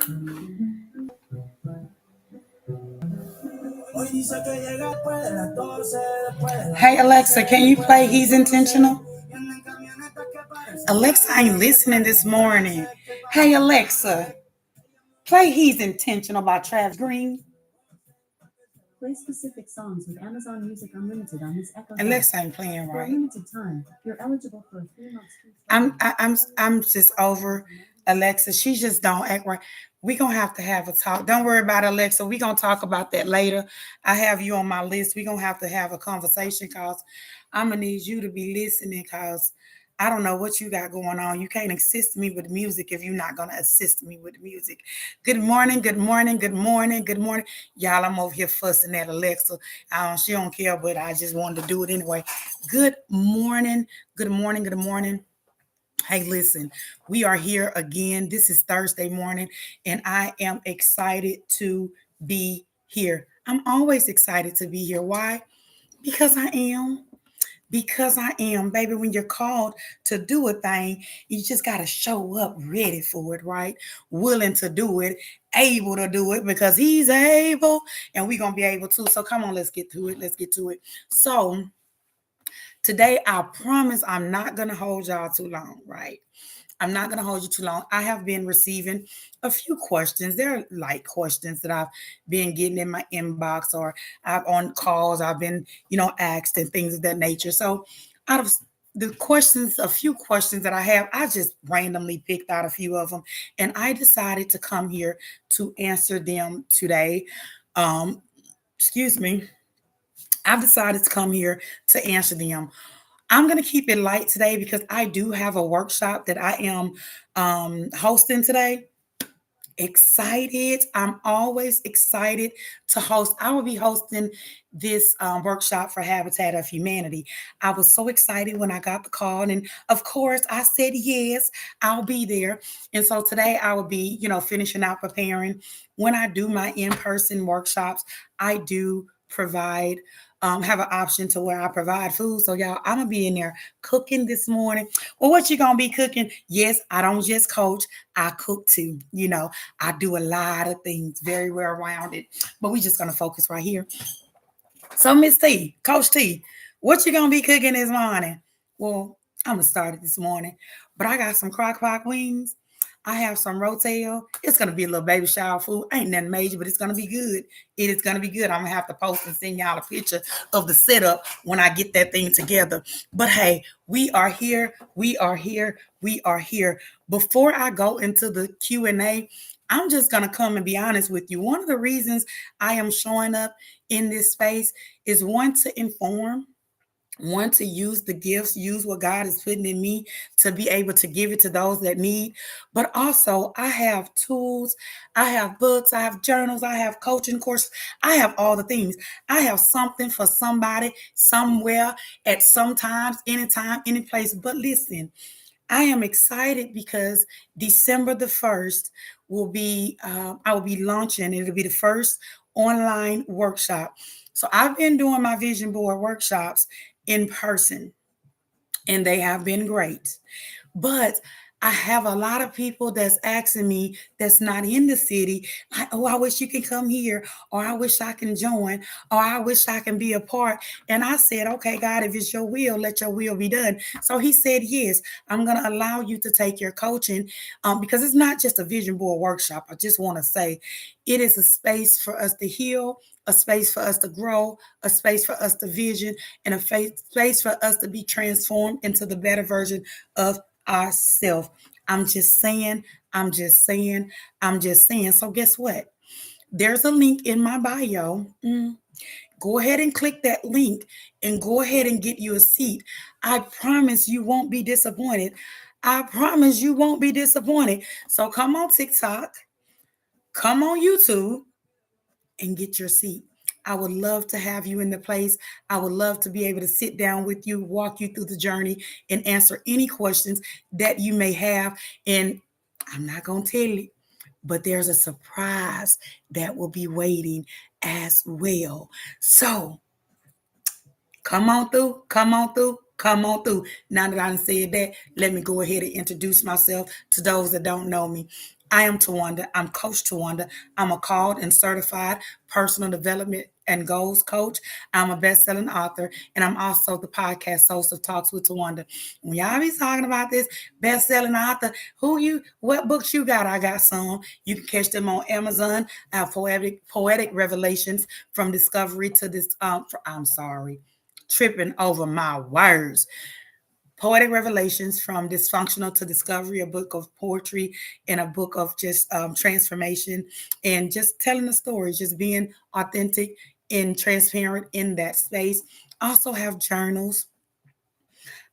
Hey Alexa, can you play He's Intentional? Alexa ain't listening this morning. Hey Alexa, play He's Intentional by Travis Green. Play specific songs with Amazon Music Unlimited on this Echo. Alexa ain't playing For a right. limited time, you're eligible for a 3-month free I'm just over Alexa. She just don't act right. We gonna have to have a talk. Don't worry about Alexa. We gonna talk about that later. I have you on my list. We gonna have to have a conversation because I'm gonna need you to be listening because I don't know what you got going on. You can't assist me with music if you're not gonna assist me with music. Good morning, good morning, good morning, good morning. Y'all, I'm over here fussing at Alexa. She don't care, but I just wanted to do it anyway. Good morning, good morning, good morning. Hey, listen, we are here again. This is Thursday morning, and I am excited to be here. I'm always excited to be here. Why? Because I am. Because I am, baby. When you're called to do a thing, you just got to show up ready for it, right? Willing to do it, able to do it because he's able, and we're going to be able to. So come on, let's get to it. Let's get to it. So today, I promise I'm not going to hold y'all too long, right? I'm not going to hold you too long. I have been receiving a few questions. They're like questions that I've been getting in my inbox or I've on calls. I've been, asked and things of that nature. So out of the questions, a few questions that I have, I just randomly picked out a few of them and I decided to come here to answer them today. Excuse me. I've decided to come here to answer them. I'm going to keep it light today because I do have a workshop that I am hosting today. Excited. I'm always excited to host. I will be hosting this workshop for Habitat of Humanity. I was so excited when I got the call. And of course, I said, yes, I'll be there. And so today I will be, finishing out preparing. When I do my in-person workshops, I do provide have an option to where I provide food. So y'all, I'm gonna be in there cooking this morning. Well, what you gonna be cooking? Yes, I don't just coach, I cook too. I do a lot of things, very well rounded. But we just gonna focus right here. So Miss T, Coach T, what you gonna be cooking this morning? Well, I'm gonna start it this morning, but I got some crock pot wings. I have some rotel. It's gonna be a little baby shower food. Ain't nothing major, but it's gonna be good. It is gonna be good. I'm gonna have to post and send y'all a picture of the setup when I get that thing together. But hey, we are here. We are here. We are here. Before I go into the Q&A, I'm just gonna come and be honest with you. One of the reasons I am showing up in this space is one to inform, one to use the gifts, use what God is putting in me to be able to give it to those that need. But also, I have tools, I have books, I have journals, I have coaching courses, I have all the things. I have something for somebody, somewhere, at some times, anytime, any place. But listen, I am excited because December the 1st will be, I will be launching, it'll be the first online workshop. So I've been doing my vision board workshops in person and they have been great. But I have a lot of people that's asking me that's not in the city, like, oh, I wish you can come here, or I wish I can join, or I wish I can be a part. And I said, okay, God, if it's your will, let your will be done. So he said, yes, I'm going to allow you to take your coaching because it's not just a vision board workshop. I just want to say it is a space for us to heal, a space for us to grow, a space for us to vision, and a space for us to be transformed into the better version of ourselves. I'm just saying, I'm just saying, I'm just saying. So guess what? There's a link in my bio. Go ahead and click that link and go ahead and get you a seat. I promise you won't be disappointed. I promise you won't be disappointed. So come on TikTok, come on YouTube, and get your seat. I would love to have you in the place. I would love to be able to sit down with you, walk you through the journey, and answer any questions that you may have. And I'm not going to tell you, but there's a surprise that will be waiting as well. So come on through, come on through, come on through. Now that I said that, let me go ahead and introduce myself to those that don't know me. I am Tawanda. I'm Coach Tawanda. I'm a called and certified personal development and goals coach. I'm a best-selling author, and I'm also the podcast host of Talks with Tawanda. When y'all be talking about this best-selling author, what books you got? I got some. You can catch them on Amazon. I have poetic revelations from discovery to this. I'm sorry, tripping over my words. Poetic Revelations from Dysfunctional to Discovery, a book of poetry and a book of just transformation and just telling the stories, just being authentic and transparent in that space. I also have journals.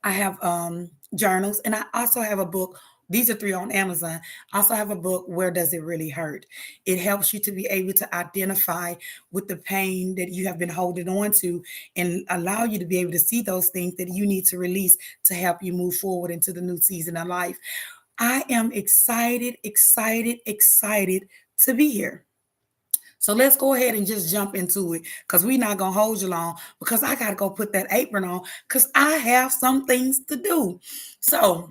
I have journals, and I also have a book. These are three on Amazon. I also have a book, Where Does It Really Hurt? It helps you to be able to identify with the pain that you have been holding on to and allow you to be able to see those things that you need to release to help you move forward into the new season of life. I am excited, excited, excited to be here. So let's go ahead and just jump into it because we're not going to hold you long because I got to go put that apron on because I have some things to do. So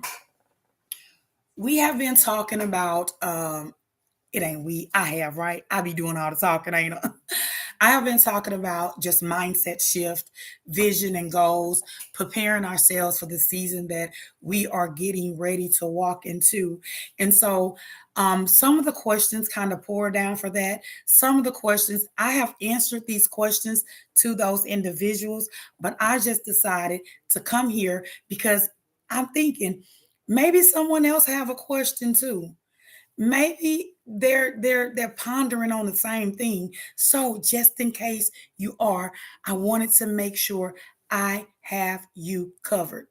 we have been talking about, it ain't we, I have, right? I be doing all the talking, ain't I? I have been talking about just mindset shift, vision and goals, preparing ourselves for the season that we are getting ready to walk into. And so some of the questions kind of pour down for that. Some of the questions, I have answered these questions to those individuals, but I just decided to come here because I'm thinking maybe someone else have a question too. Maybe they're pondering on the same thing. So just in case you are, I wanted to make sure I have you covered.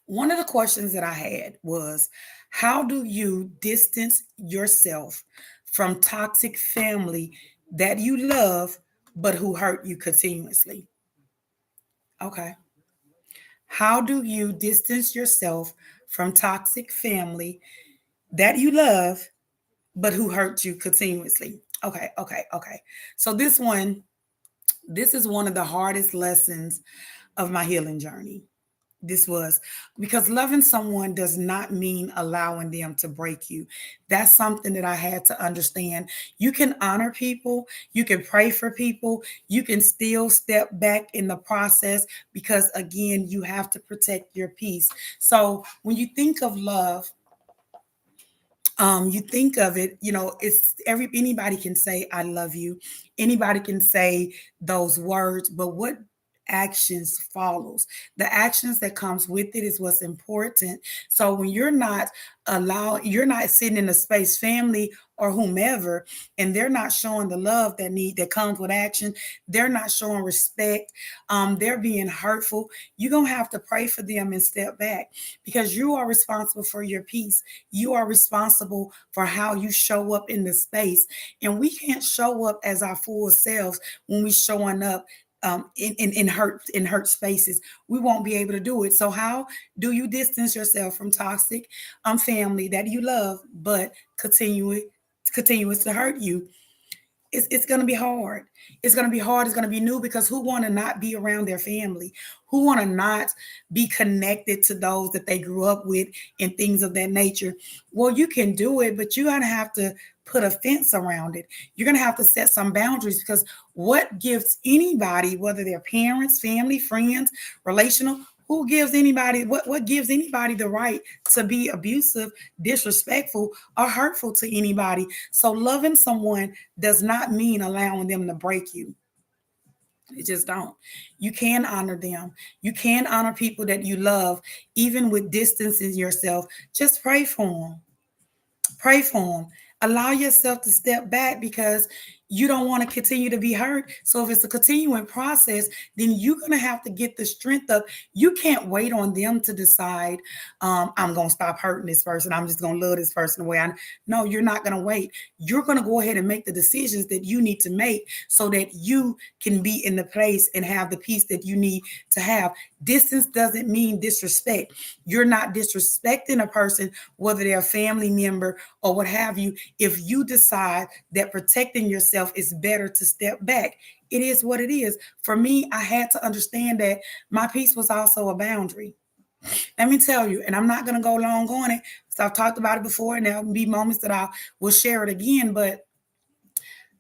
One of the questions that I had was, how do you distance yourself from toxic family that you love but who hurt you continuously? Okay. How do you distance yourself from toxic family that you love but who hurt you continuously? Okay, okay, okay. So this is one of the hardest lessons of my healing journey. This was because loving someone does not mean allowing them to break you. That's something that I had to understand. You can honor people, you can pray for people, you can still step back in the process because, again, you have to protect your peace. So when you think of love, you think of it, it's anybody can say I love you, anybody can say those words, but what actions follows, the actions that comes with it is what's important. So when you're not sitting in a space, family or whomever, and they're not showing the love that comes with action, they're not showing respect, they're being hurtful, you're gonna have to pray for them and step back because you are responsible for your peace. You are responsible for how you show up in the space. And we can't show up as our full selves when we showing up in hurt spaces. We won't be able to do it. So how do you distance yourself from toxic family that you love but continues to hurt you? It's going to be hard. It's going to be hard. It's going to be new because who want to not be around their family? Who want to not be connected to those that they grew up with and things of that nature? Well, you can do it, but you're going to have to put a fence around it. You're going to have to set some boundaries because what gives anybody, whether they're parents, family, friends, relational, who gives anybody what gives anybody the right to be abusive, disrespectful, or hurtful to anybody? So loving someone does not mean allowing them to break you. It just don't. You can honor them. You can honor people that you love, even with distancing yourself. Just pray for them. Pray for them. Allow yourself to step back because you don't want to continue to be hurt. So if it's a continuing process, then you're going to have to get the strength up. You can't wait on them to decide, I'm going to stop hurting this person. I'm just going to love this person the way I. No, you're not going to wait. You're going to go ahead and make the decisions that you need to make so that you can be in the place and have the peace that you need to have. Distance doesn't mean disrespect. You're not disrespecting a person, whether they're a family member or what have you. If you decide that protecting yourself is better to step back, it is what it is. For me, I had to understand that my peace was also a boundary. Let me tell you, and I'm not going to go long on it. So I've talked about it before, and there'll be moments that I will share it again. But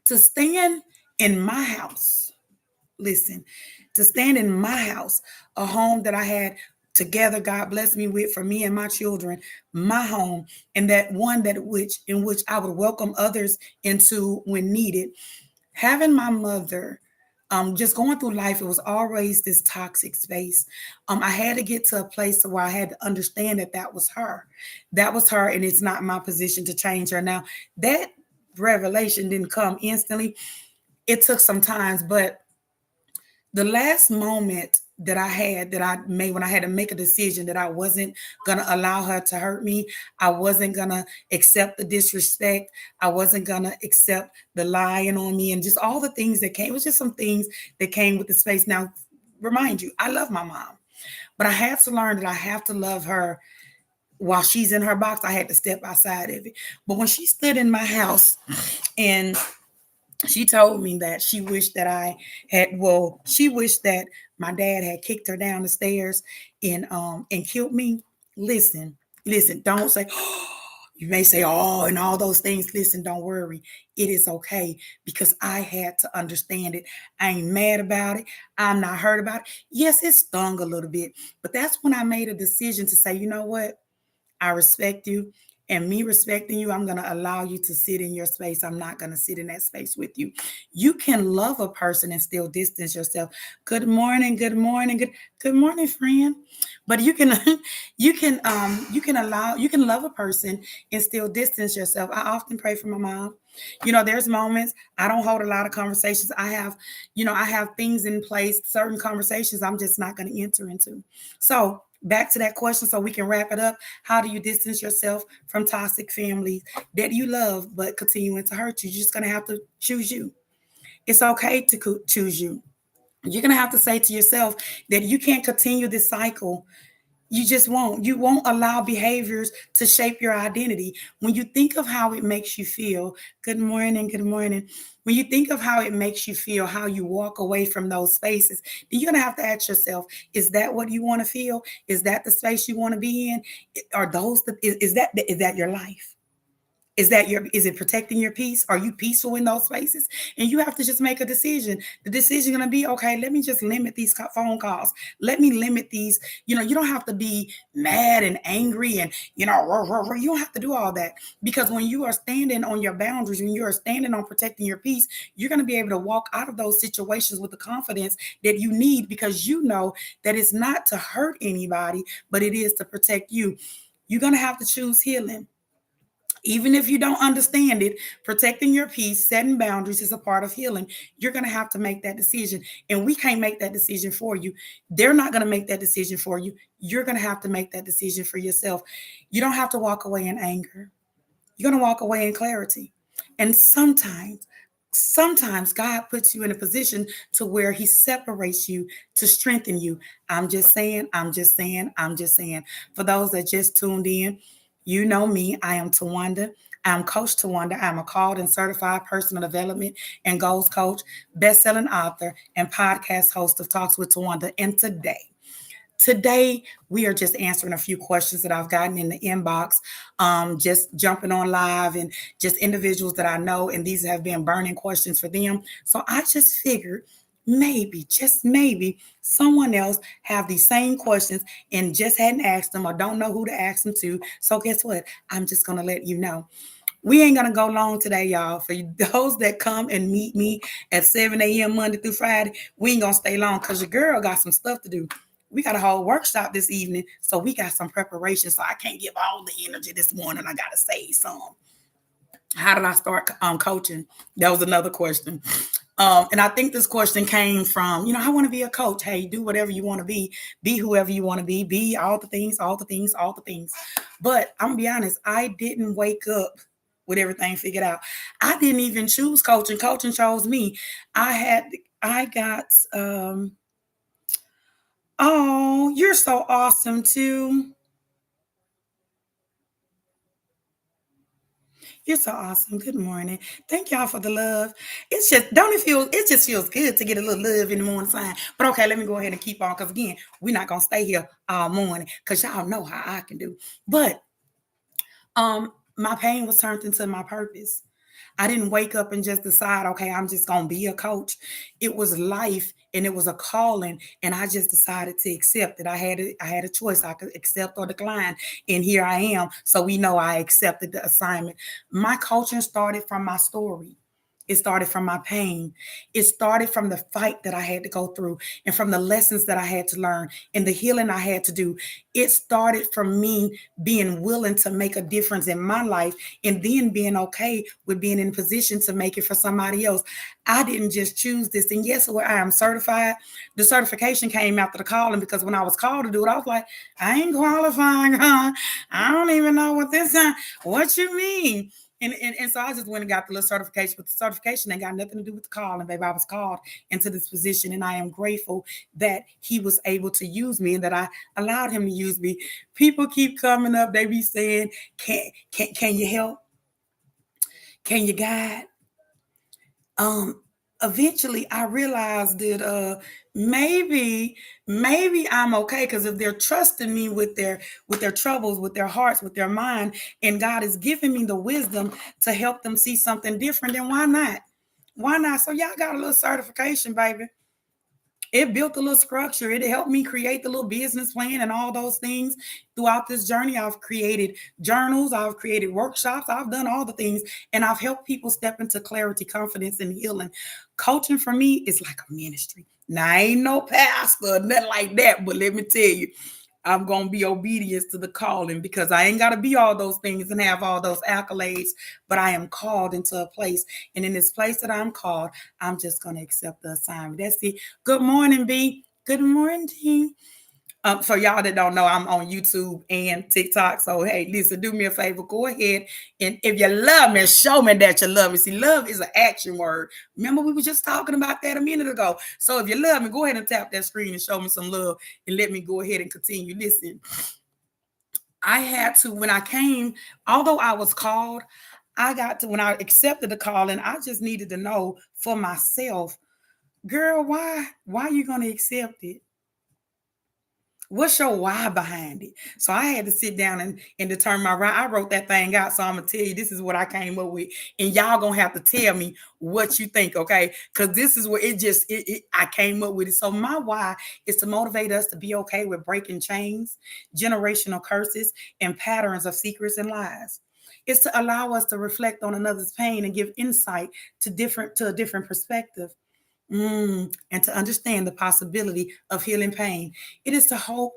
to stand in my house, listen, to stand in my house, a home that I had together, God blessed me with for me and my children, my home, and that one that which in which I would welcome others into when needed. Having my mother, just going through life, it was always this toxic space. I had to get to a place where I had to understand that that was her. That was her, and it's not my position to change her. Now, that revelation didn't come instantly. It took some times, but the last moment that I had that I made when I had to make a decision that I wasn't gonna allow her to hurt me, I wasn't gonna accept the disrespect, I wasn't gonna accept the lying on me, and just all the things that came. It was just some things that came with the space. Now, remind you, I love my mom, but I had to learn that I have to love her while she's in her box. I had to step outside of it. But when she stood in my house and she told me that she wished that I had, well, she wished that my dad had kicked her down the stairs and killed me. Listen, listen, don't say, oh, you may say, oh, and all those things. Listen, don't worry. It is okay because I had to understand it. I ain't mad about it. I'm not hurt about it. Yes, it stung a little bit, but that's when I made a decision to say, you know what? I respect you. And me respecting you, I'm going to allow you to sit in your space. I'm not going to sit in that space with you. You can love a person and still distance yourself. Good morning, good morning, good morning, friend. But you can you can love a person and still distance yourself. I often pray for my mom. There's moments I don't hold a lot of conversations. I have things in place, certain conversations I'm just not going to enter into. So back to that question so we can wrap it up. How do you distance yourself from toxic families that you love but continuing to hurt you? You're just going to have to choose you. It's okay to choose you. You're going to have to say to yourself that you can't continue this cycle. You just won't. You won't allow behaviors to shape your identity. When you think of how it makes you feel, good morning, good morning. When you think of how it makes you feel, how you walk away from those spaces, then you're going to have to ask yourself, is that what you want to feel? Is that the space you want to be in? Are those is that your life? Is it protecting your peace? Are you peaceful in those spaces? And you have to just make a decision. The decision is going to be, okay, let me just limit these phone calls. Let me limit these. You don't have to be mad and angry and, you don't have to do all that. Because when you are standing on your boundaries, when you are standing on protecting your peace, you're going to be able to walk out of those situations with the confidence that you need, because you know that it's not to hurt anybody, but it is to protect you. You're going to have to choose healing. Even if you don't understand it, protecting your peace, setting boundaries is a part of healing. You're going to have to make that decision. And we can't make that decision for you. They're not going to make that decision for you. You're going to have to make that decision for yourself. You don't have to walk away in anger. You're going to walk away in clarity. And sometimes God puts you in a position to where he separates you to strengthen you. I'm just saying, I'm just saying, I'm just saying. For those that just tuned in, you know me. I am Tawanda. I'm Coach Tawanda. I'm a called and certified personal development and goals coach, best-selling author, and podcast host of Talks with Tawanda. And today we are just answering a few questions that I've gotten in the inbox, just jumping on live, and just individuals that I know, and these have been burning questions for them. So I just figured maybe, just maybe, someone else have these same questions and just hadn't asked them or don't know who to ask them to. So guess what? I'm just going to let you know. We ain't going to go long today, y'all. For those that come and meet me at 7 a.m. Monday through Friday, we ain't going to stay long because your girl got some stuff to do. We got a whole workshop this evening, so we got some preparation. So I can't give all the energy this morning. I got to save some. How did I start coaching? That was another question. And I think this question came from, I want to be a coach. Hey, do whatever you want to be whoever you want to be all the things, all the things, all the things. But I'm going to be honest, I didn't wake up with everything figured out. I didn't even choose coaching. Coaching chose me. I got, oh, you're so awesome too. You're so awesome. Good morning. Thank y'all for the love. It just feels good to get a little love in the morning time. But okay, let me go ahead and keep on, because again, we're not gonna stay here all morning because y'all know how I can do. But My pain was turned into my purpose. I didn't wake up and just decide, okay, I'm just gonna be a coach. It was life and it was a calling, and I just decided to accept it. I had a choice. I could accept or decline, and here I am. So we know I accepted the assignment. My coaching started from my story. It started from my pain. It started from the fight that I had to go through and from the lessons that I had to learn and the healing I had to do. It started from me being willing to make a difference in my life and then being okay with being in position to make it for somebody else. I didn't just choose this. And yes, where I am certified, the certification came after the calling because when I was called to do it, I was like, I ain't qualifying, huh? I don't even know what this is. What you mean? And so I just went and got the little certification, but the certification ain't got nothing to do with the calling, baby. I was called into this position, and I am grateful that he was able to use me and that I allowed him to use me. People keep coming up, they be saying, can you help? Can you guide? um Eventually I realized that maybe I'm okay, because if they're trusting me with their troubles, with their hearts, with their mind, and God is giving me the wisdom to help them see something different, then why not? Why not? So y'all got a little certification, baby. It built a little structure. It helped me create the little business plan and all those things. Throughout this journey, I've created journals, I've created workshops, I've done all the things, and I've helped people step into clarity, confidence, and healing. Coaching for me is like a ministry. Now, I ain't no pastor, nothing like that, but let me tell you, I'm going to be obedience to the calling, because I ain't got to be all those things and have all those accolades, but I am called into a place. And in this place that I'm called, I'm just going to accept the assignment. That's it. Good morning, B. Good morning. For y'all that don't know, I'm on YouTube and TikTok. So hey, listen, do me a favor, go ahead, and if you love me, show me that you love me. See, love is an action word. Remember, we were just talking about that a minute ago. So if you love me, go ahead and tap that screen and show me some love, and let me go ahead and continue. Listen, I had to, when I came, although I was called, I got to, when I accepted the call, and I just needed to know for myself, girl, why are you going to accept it? What's your why behind it? So I had to sit down and determine my why. I wrote that thing out. So I'm gonna tell you, this is what I came up with. And y'all gonna have to tell me what you think, okay? Because this is what I came up with it. So my why is to motivate us to be okay with breaking chains, generational curses, and patterns of secrets and lies. It's to allow us to reflect on another's pain and give insight to a different perspective. And to understand the possibility of healing pain. It is to hope.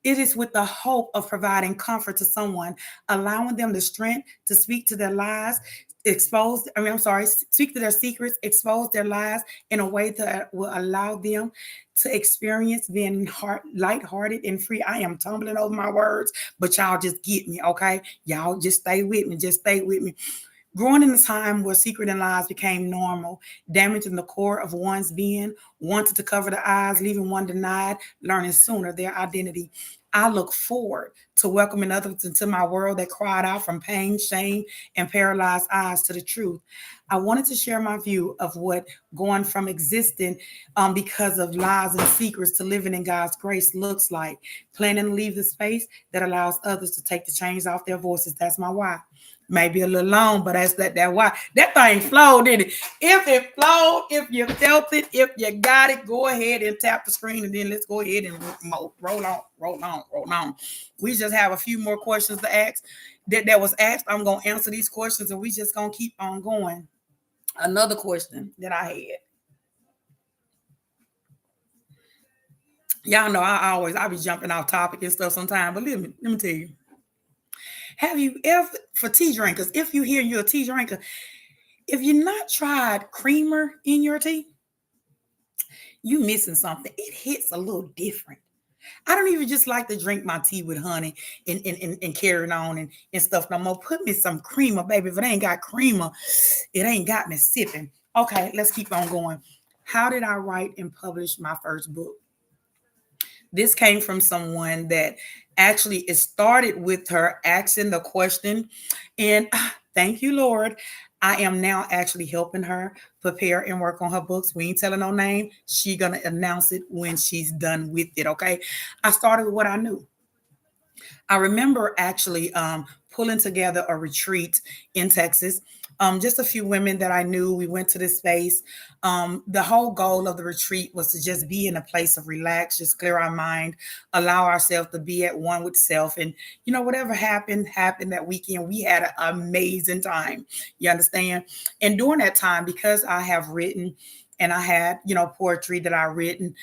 It is with the hope of providing comfort to someone, allowing them the strength to speak to their lies, speak to their secrets, expose their lies in a way that will allow them to experience being lighthearted and free. I am tumbling over my words, but y'all just get me, okay? Y'all just stay with me. Just stay with me. Growing in a time where secret and lies became normal, damaging the core of one's being, wanted to cover the eyes, leaving one denied, learning sooner their identity. I look forward to welcoming others into my world that cried out from pain, shame, and paralyzed eyes to the truth. I wanted to share my view of what going from existing because of lies and secrets to living in God's grace looks like. Planning to leave the space that allows others to take the chains off their voices. That's my why. Maybe a little long, but that's that why. That thing flowed, didn't it? If it flowed, if you felt it, if you got it, go ahead and tap the screen, and then let's go ahead and roll on. We just have a few more questions to ask. That was asked. I'm gonna answer these questions, and we just gonna keep on going. Another question that I had. Y'all know I be jumping off topic and stuff sometimes, but let me tell you. Have you ever, for tea drinkers, if you hear you're a tea drinker, if you're not tried creamer in your tea, you missing something. It hits a little different. I don't even just like to drink my tea with honey and carrying on and stuff no more. Put me some creamer, baby. If it ain't got creamer, it ain't got me sipping. Okay, let's keep on going. How did I write and publish my first book? This came from someone that actually it started with her asking the question. And thank you, Lord. I am now actually helping her prepare and work on her books. We ain't telling no name. She gonna announce it when she's done with it. Okay. I started with what I knew. I remember actually pulling together a retreat in Texas. Just a few women that I knew. We went to this space. The whole goal of the retreat was to just be in a place of relax, just clear our mind, allow ourselves to be at one with self. And, whatever happened that weekend. We had an amazing time. You understand? And during that time, because I have written and I had, poetry that I written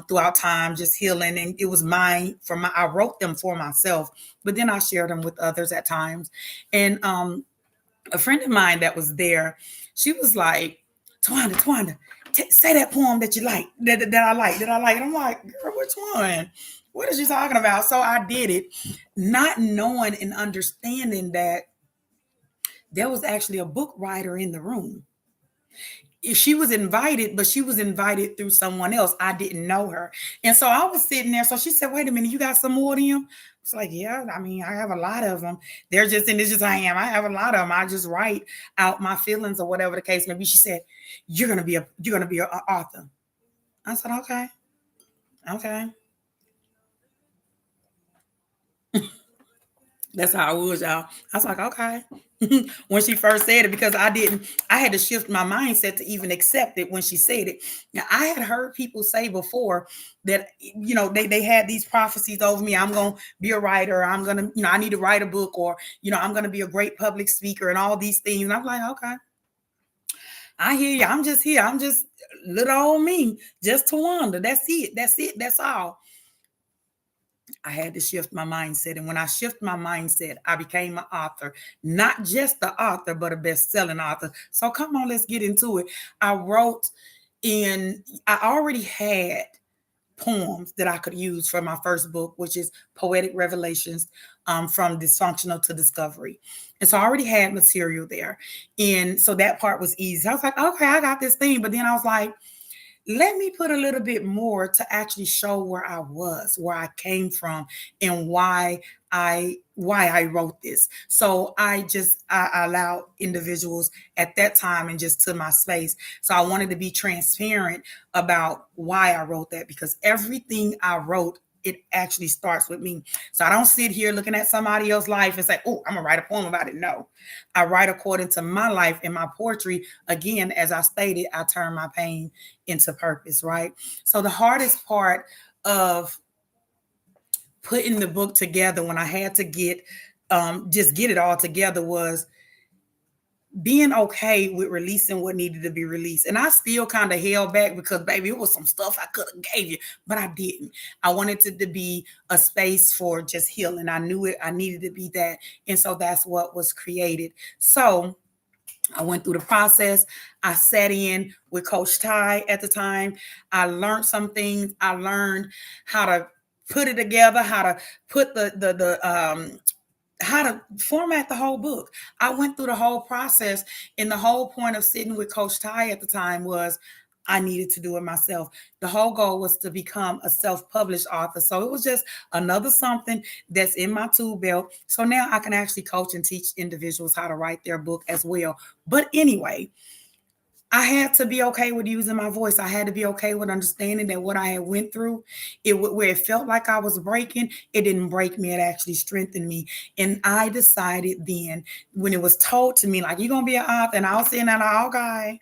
throughout time, just healing. And it was mine I wrote them for myself, but then I shared them with others at times. And a friend of mine that was there, she was like, Tawanda, say that poem that you like, that I like, that I like. And I'm like, girl, which one? What is she talking about? So I did it, not knowing and understanding that there was actually a book writer in the room. She was invited, but she was invited through someone else. I didn't know her. And so I was sitting there. So she said, wait a minute, you got some more of them? It's like, yeah, I mean, I have a lot of them. They're just, and it's just, I am. I have a lot of them. I just write out my feelings or whatever the case may be. She said, you're going to be an author. I said, okay. Okay. That's how I was, y'all. I was like, okay. When she first said it, because I had to shift my mindset to even accept it when she said it. Now, I had heard people say before that, they had these prophecies over me. I'm going to be a writer. I'm going to, I need to write a book, or, I'm going to be a great public speaker and all these things. And I'm like, okay, I hear you. I'm just here. I'm just little old me, just Tawanda. That's it. That's it. That's all. I had to shift my mindset. And when I shift my mindset, I became an author, not just the author, but a best-selling author. So come on, let's get into it. I already had poems that I could use for my first book, which is Poetic Revelations, from Dysfunctional to Discovery. And so I already had material there. And so that part was easy. I was like, okay, I got this thing. But then I was like, let me put a little bit more to actually show where I was, where I came from, and why I wrote this. So I allowed individuals at that time and just to my space. So I wanted to be transparent about why I wrote that, because everything I wrote, it actually starts with me. So I don't sit here looking at somebody else's life and say, oh, I'm gonna write a poem about it. No, I write according to my life and my poetry. Again, as I stated, I turn my pain into purpose, right? So the hardest part of putting the book together, when I had to just get it all together, was being okay with releasing what needed to be released. And I still kind of held back because, baby, it was some stuff I could have gave you, but I didn't. I wanted it to be a space for just healing. I knew it. I needed to be that. And so that's what was created. So I went through the process. I sat in with Coach Ty at the time. I learned some things. I learned how to put it together, how to put how to format the whole book. I went through the whole process, and the whole point of sitting with Coach Ty at the time was I needed to do it myself. The whole goal was to become a self-published author. So it was just another something that's in my tool belt. So now I can actually coach and teach individuals how to write their book as well. But anyway, I had to be okay with using my voice. I had to be okay with understanding that what I had went through, where it felt like I was breaking, it didn't break me. It actually strengthened me. And I decided then, when it was told to me, like, you're going to be an author, and I was saying that, okay,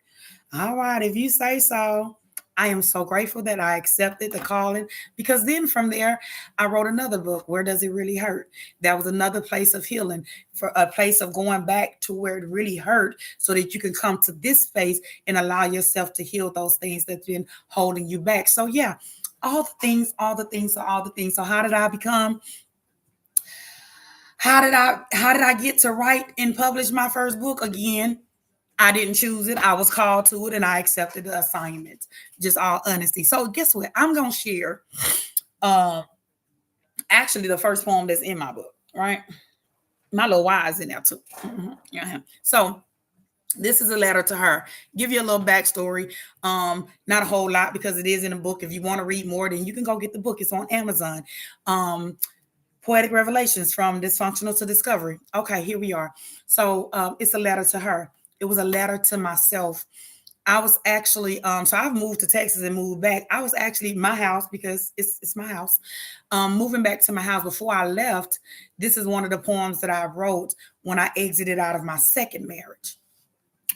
all right, if you say so. I am so grateful that I accepted the calling, because then from there, I wrote another book, Where Does It Really Hurt? That was another place of healing, for a place of going back to where it really hurt, so that you can come to this space and allow yourself to heal those things that's been holding you back. So yeah, all the things, all the things, all the things. So how did I become? How did I get to write and publish my first book? Again, I didn't choose it. I was called to it, and I accepted the assignment. Just all honesty. So guess what? I'm gonna share uh, actually the first poem that's in my book, right? My little Y is in there too. Mm-hmm. Yeah. So this is a letter to her. Give you a little backstory. Not a whole lot, because it is in a book. If you want to read more, then you can go get the book. It's on Amazon. Poetic Revelations, from Dysfunctional to Discovery. Okay, here we are. So it's a letter to her. It was a letter to myself. I was actually so I've moved to Texas and moved back. I was actually my house because it's my house. Moving back to my house before I left, this is one of the poems that I wrote when I exited out of my second marriage.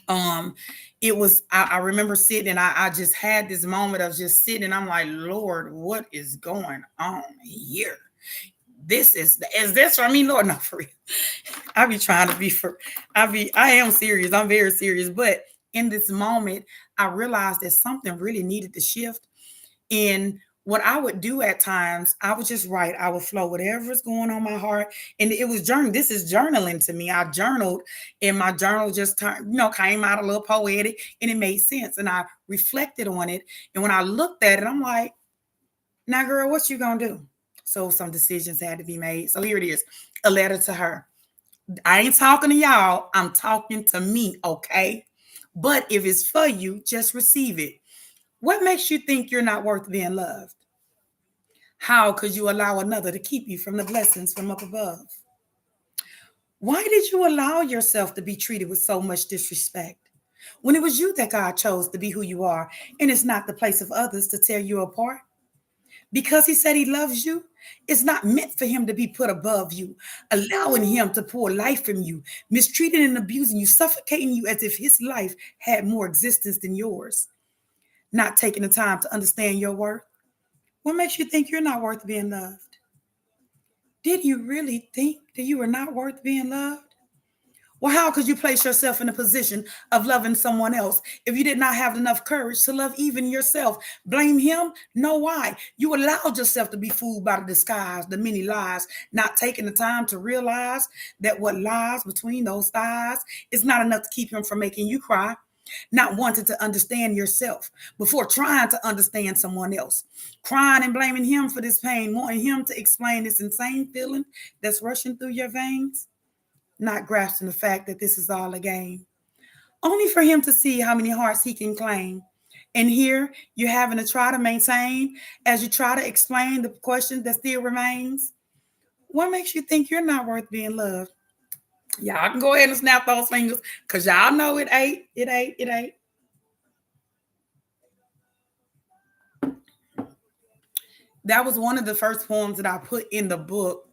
Um, it was I remember sitting and I just had this moment of just sitting and I'm like, Lord, what is going on here? This is this for me, Lord? Not for real. I be trying to be for I am serious. I'm very serious. But in this moment, I realized that something really needed to shift. And what I would do at times, I would just write. I would flow whatever's going on my heart. And it was journal. This is journaling to me. I journaled and my journal just turned, came out a little poetic and it made sense. And I reflected on it. And when I looked at it, I'm like, now girl, what you gonna do? So some decisions had to be made. So here it is, a letter to her. I ain't talking to y'all. I'm talking to me, okay? But if it's for you, just receive it. What makes you think you're not worth being loved? How could you allow another to keep you from the blessings from up above? Why did you allow yourself to be treated with so much disrespect when it was you that God chose to be who you are and it's not the place of others to tear you apart? Because he said he loves you, it's not meant for him to be put above you, allowing him to pour life from you, mistreating and abusing you, suffocating you as if his life had more existence than yours, not taking the time to understand your worth. What makes you think you're not worth being loved? Did you really think that you were not worth being loved? Well, how could you place yourself in a position of loving someone else if you did not have enough courage to love even yourself? Blame him? No, why? You allowed yourself to be fooled by the disguise, the many lies, not taking the time to realize that what lies between those thighs is not enough to keep him from making you cry. Not wanting to understand yourself before trying to understand someone else, crying and blaming him for this pain, wanting him to explain this insane feeling that's rushing through your veins, not grasping the fact that this is all a game, only for him to see how many hearts he can claim. And here you're having to try to maintain as you try to explain the question that still remains. What makes you think you're not worth being loved? Y'all can go ahead and snap those fingers because y'all know it ain't, it ain't, it ain't. That was one of the first poems that I put in the book.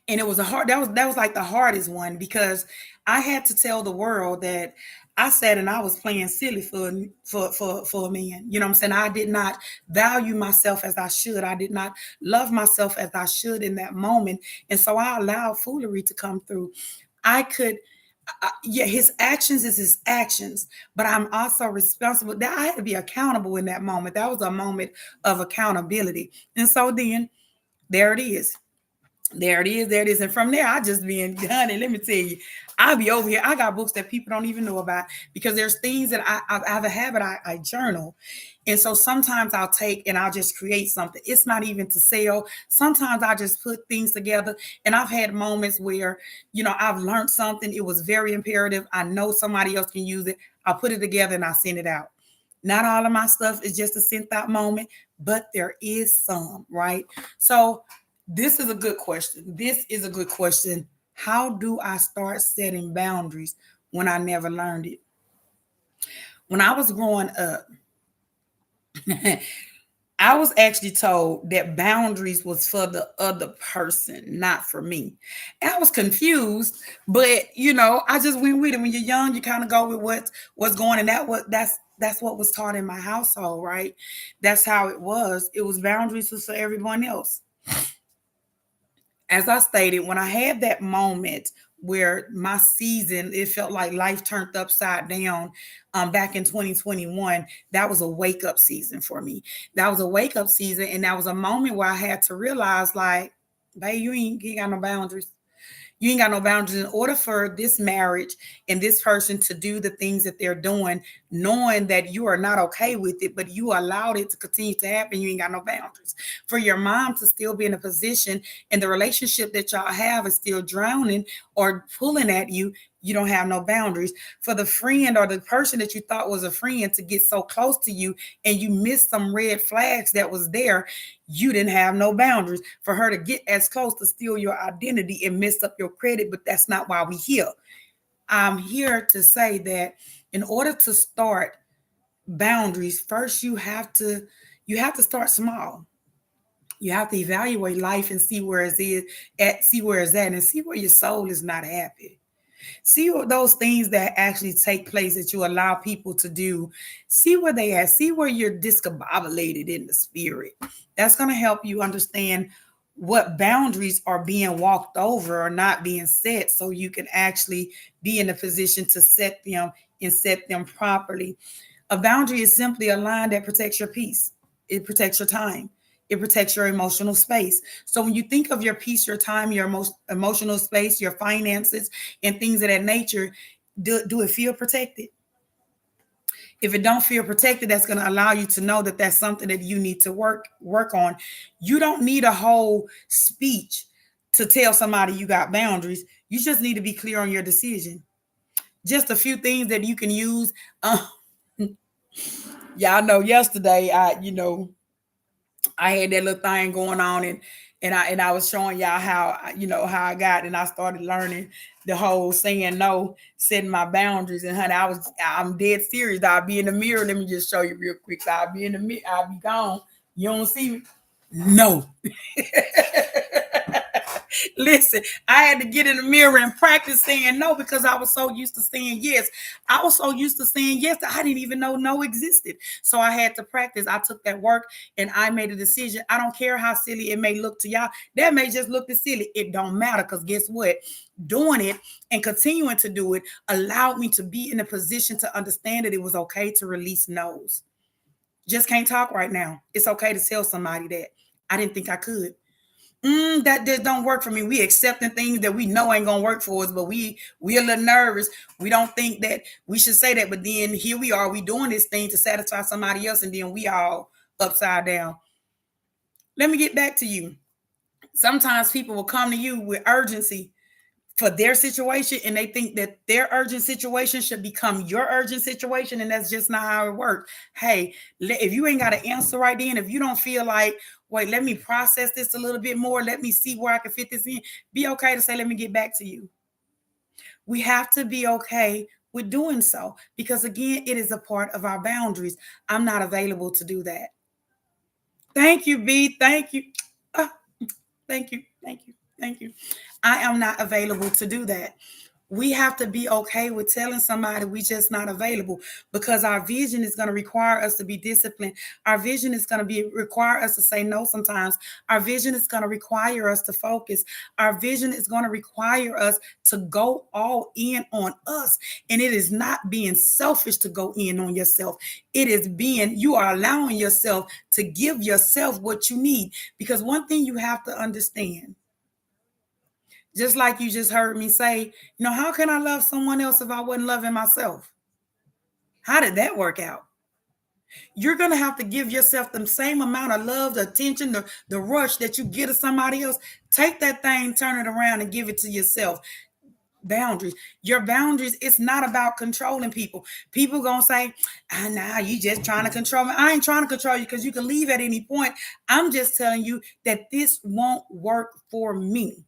And it was a hard that was like the hardest one because I had to tell the world that I said and I was playing silly for a man. You know what I'm saying? I did not value myself as I should. I did not love myself as I should in that moment. And so I allowed foolery to come through. I could yeah, his actions is his actions, but I'm also responsible. That I had to be accountable in that moment. That was a moment of accountability. And so then there it is. There it is. There it is. And from there, I just been done. And let me tell you, I'll be over here. I got books that people don't even know about because there's things that I have a habit. I journal. And so sometimes I'll take and I'll just create something. It's not even to sell. Sometimes I just put things together. And I've had moments where, I've learned something. It was very imperative. I know somebody else can use it. I'll put it together and I send it out. Not all of my stuff is just a sent out moment, but there is some, right? So this is a good question. This is a good question. How do I start setting boundaries when I never learned it? When I was growing up, I was actually told that boundaries was for the other person, not for me. And I was confused, but I just went with it. When you're young, you kind of go with what's going, and that's what was taught in my household, right? That's how it was. It was boundaries was for everyone else. As I stated, when I had that moment where my season, it felt like life turned upside down back in 2021, that was a wake up season for me. That was a wake up season. And that was a moment where I had to realize, like, babe, you ain't got no boundaries. You ain't got no boundaries. In order for this marriage and this person to do the things that they're doing, knowing that you are not okay with it, but you allowed it to continue to happen, you ain't got no boundaries. For your mom to still be in a position and the relationship that y'all have is still drowning or pulling at you, you don't have no boundaries. For the friend or the person that you thought was a friend to get so close to you and you missed some red flags that was there, you didn't have no boundaries. For her to get as close to steal your identity and mess up your credit, but that's not why we here. I'm here to say that in order to start boundaries, first you have to start small. You have to evaluate life and see where it is at, see where it's at, and see where your soul is not happy. See what those things that actually take place that you allow people to do. See where they at. See where you're discombobulated in the spirit. That's going to help you understand what boundaries are being walked over or not being set, so you can actually be in a position to set them and set them properly. A boundary is simply a line that protects your peace. It protects your time. It protects your emotional space. So when you think of your peace, your time, your emotional space, your finances, and things of that nature, do it feel protected? If it don't feel protected, that's going to allow you to know that that's something that you need to work on. You don't need a whole speech to tell somebody you got boundaries. You just need to be clear on your decision. Just a few things that you can use. Yeah, I know yesterday I had that little thing going on, and I was showing y'all how I got, and I started learning the whole saying no, setting my boundaries. And honey, I'm dead serious. I'll be in the mirror. Let me just show you real quick. So I'll be in the mirror. I'll be gone. You don't see me? No. Listen, I had to get in the mirror and practice saying no because I was so used to saying yes. I was so used to saying yes that I didn't even know no existed. So I had to practice. I took that work and I made a decision. I don't care how silly it may look to y'all. That may just look silly. It don't matter, because guess what? Doing it and continuing to do it allowed me to be in a position to understand that it was okay to release no's. Just can't talk right now. It's okay to tell somebody that. I didn't think I could. That just don't work for me. We accepting things that we know ain't gonna work for us, but we a little nervous. We don't think that we should say that, but then here we are. We doing this thing to satisfy somebody else, and then we all upside down. Let me get back to you. Sometimes people will come to you with urgency for their situation, and they think that their urgent situation should become your urgent situation, and that's just not how it works. Hey, if you ain't got an answer right then, if you don't feel like, wait, let me process this a little bit more, let me see where I can fit this in, be okay to say, let me get back to you. We have to be okay with doing so, because again, it is a part of our boundaries. I'm not available to do that. Thank you, B. Thank you. Ah, thank you. Thank you. Thank you. I am not available to do that. We have to be okay with telling somebody we just not available, because our vision is going to require us to be disciplined. Our vision is going to be require us to say no sometimes. Our vision is going to require us to focus. Our vision is going to require us to go all in on us. And it is not being selfish to go in on yourself. It is being, you are allowing yourself to give yourself what you need. Because one thing you have to understand, just like you just heard me say, how can I love someone else if I wasn't loving myself? How did that work out? You're going to have to give yourself the same amount of love, the attention, the rush that you give to somebody else. Take that thing, turn it around, and give it to yourself. Boundaries. Your boundaries, it's not about controlling people. People going to say, nah, you just trying to control me. I ain't trying to control you, because you can leave at any point. I'm just telling you that this won't work for me.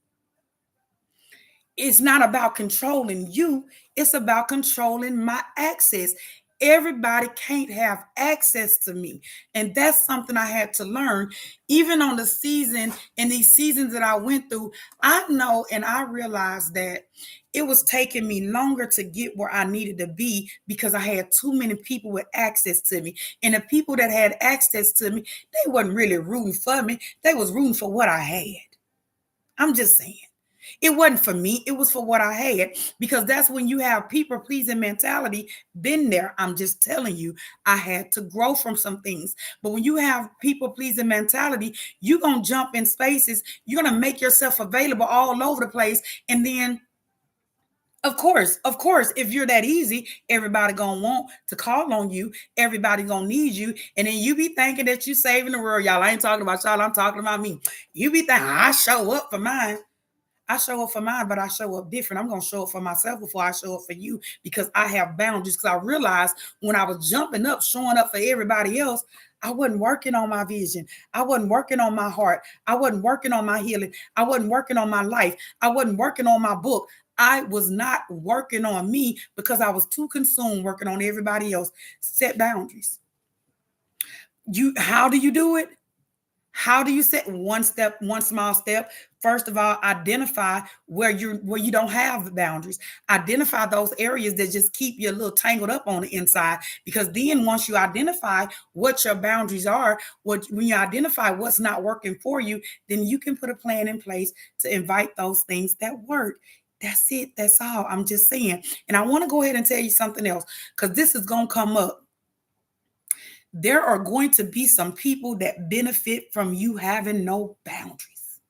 It's not about controlling you. It's about controlling my access. Everybody can't have access to me. And that's something I had to learn. Even on the season and these seasons that I went through, I know and I realized that it was taking me longer to get where I needed to be, because I had too many people with access to me. And the people that had access to me, they wasn't really rooting for me. They was rooting for what I had. I'm just saying. It wasn't for me. It was for what I had, because that's when you have people pleasing mentality. Been there. I'm just telling you, I had to grow from some things. But when you have people pleasing mentality, you're going to jump in spaces. You're going to make yourself available all over the place. And then of course, if you're that easy, everybody gonna want to call on you. Everybody gonna need you, and then you be thinking that you saving the world. Y'all, I ain't talking about y'all. I'm talking about me. You be thinking I show up for mine. I show up for mine, but I show up different. I'm going to show up for myself before I show up for you, because I have boundaries. Because I realized when I was jumping up, showing up for everybody else, I wasn't working on my vision. I wasn't working on my heart. I wasn't working on my healing. I wasn't working on my life. I wasn't working on my book. I was not working on me because I was too consumed working on everybody else. Set boundaries. How do you do it? How do you set one step, one small step? First of all, identify where you don't have boundaries. Identify those areas that just keep you a little tangled up on the inside. Because then once you identify what your boundaries are, when you identify what's not working for you, then you can put a plan in place to invite those things that work. That's it. That's all. I'm just saying. And I want to go ahead and tell you something else, because this is going to come up. There are going to be some people that benefit from you having no boundaries.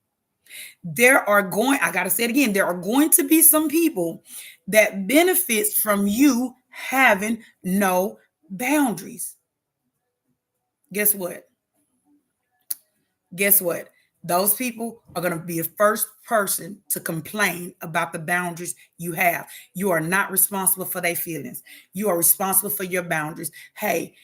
I got to say it again, there are going to be some people that benefits from you having no boundaries. Guess what? Guess what? Those people are going to be the first person to complain about the boundaries you have. You are not responsible for their feelings. You are responsible for your boundaries. Hey,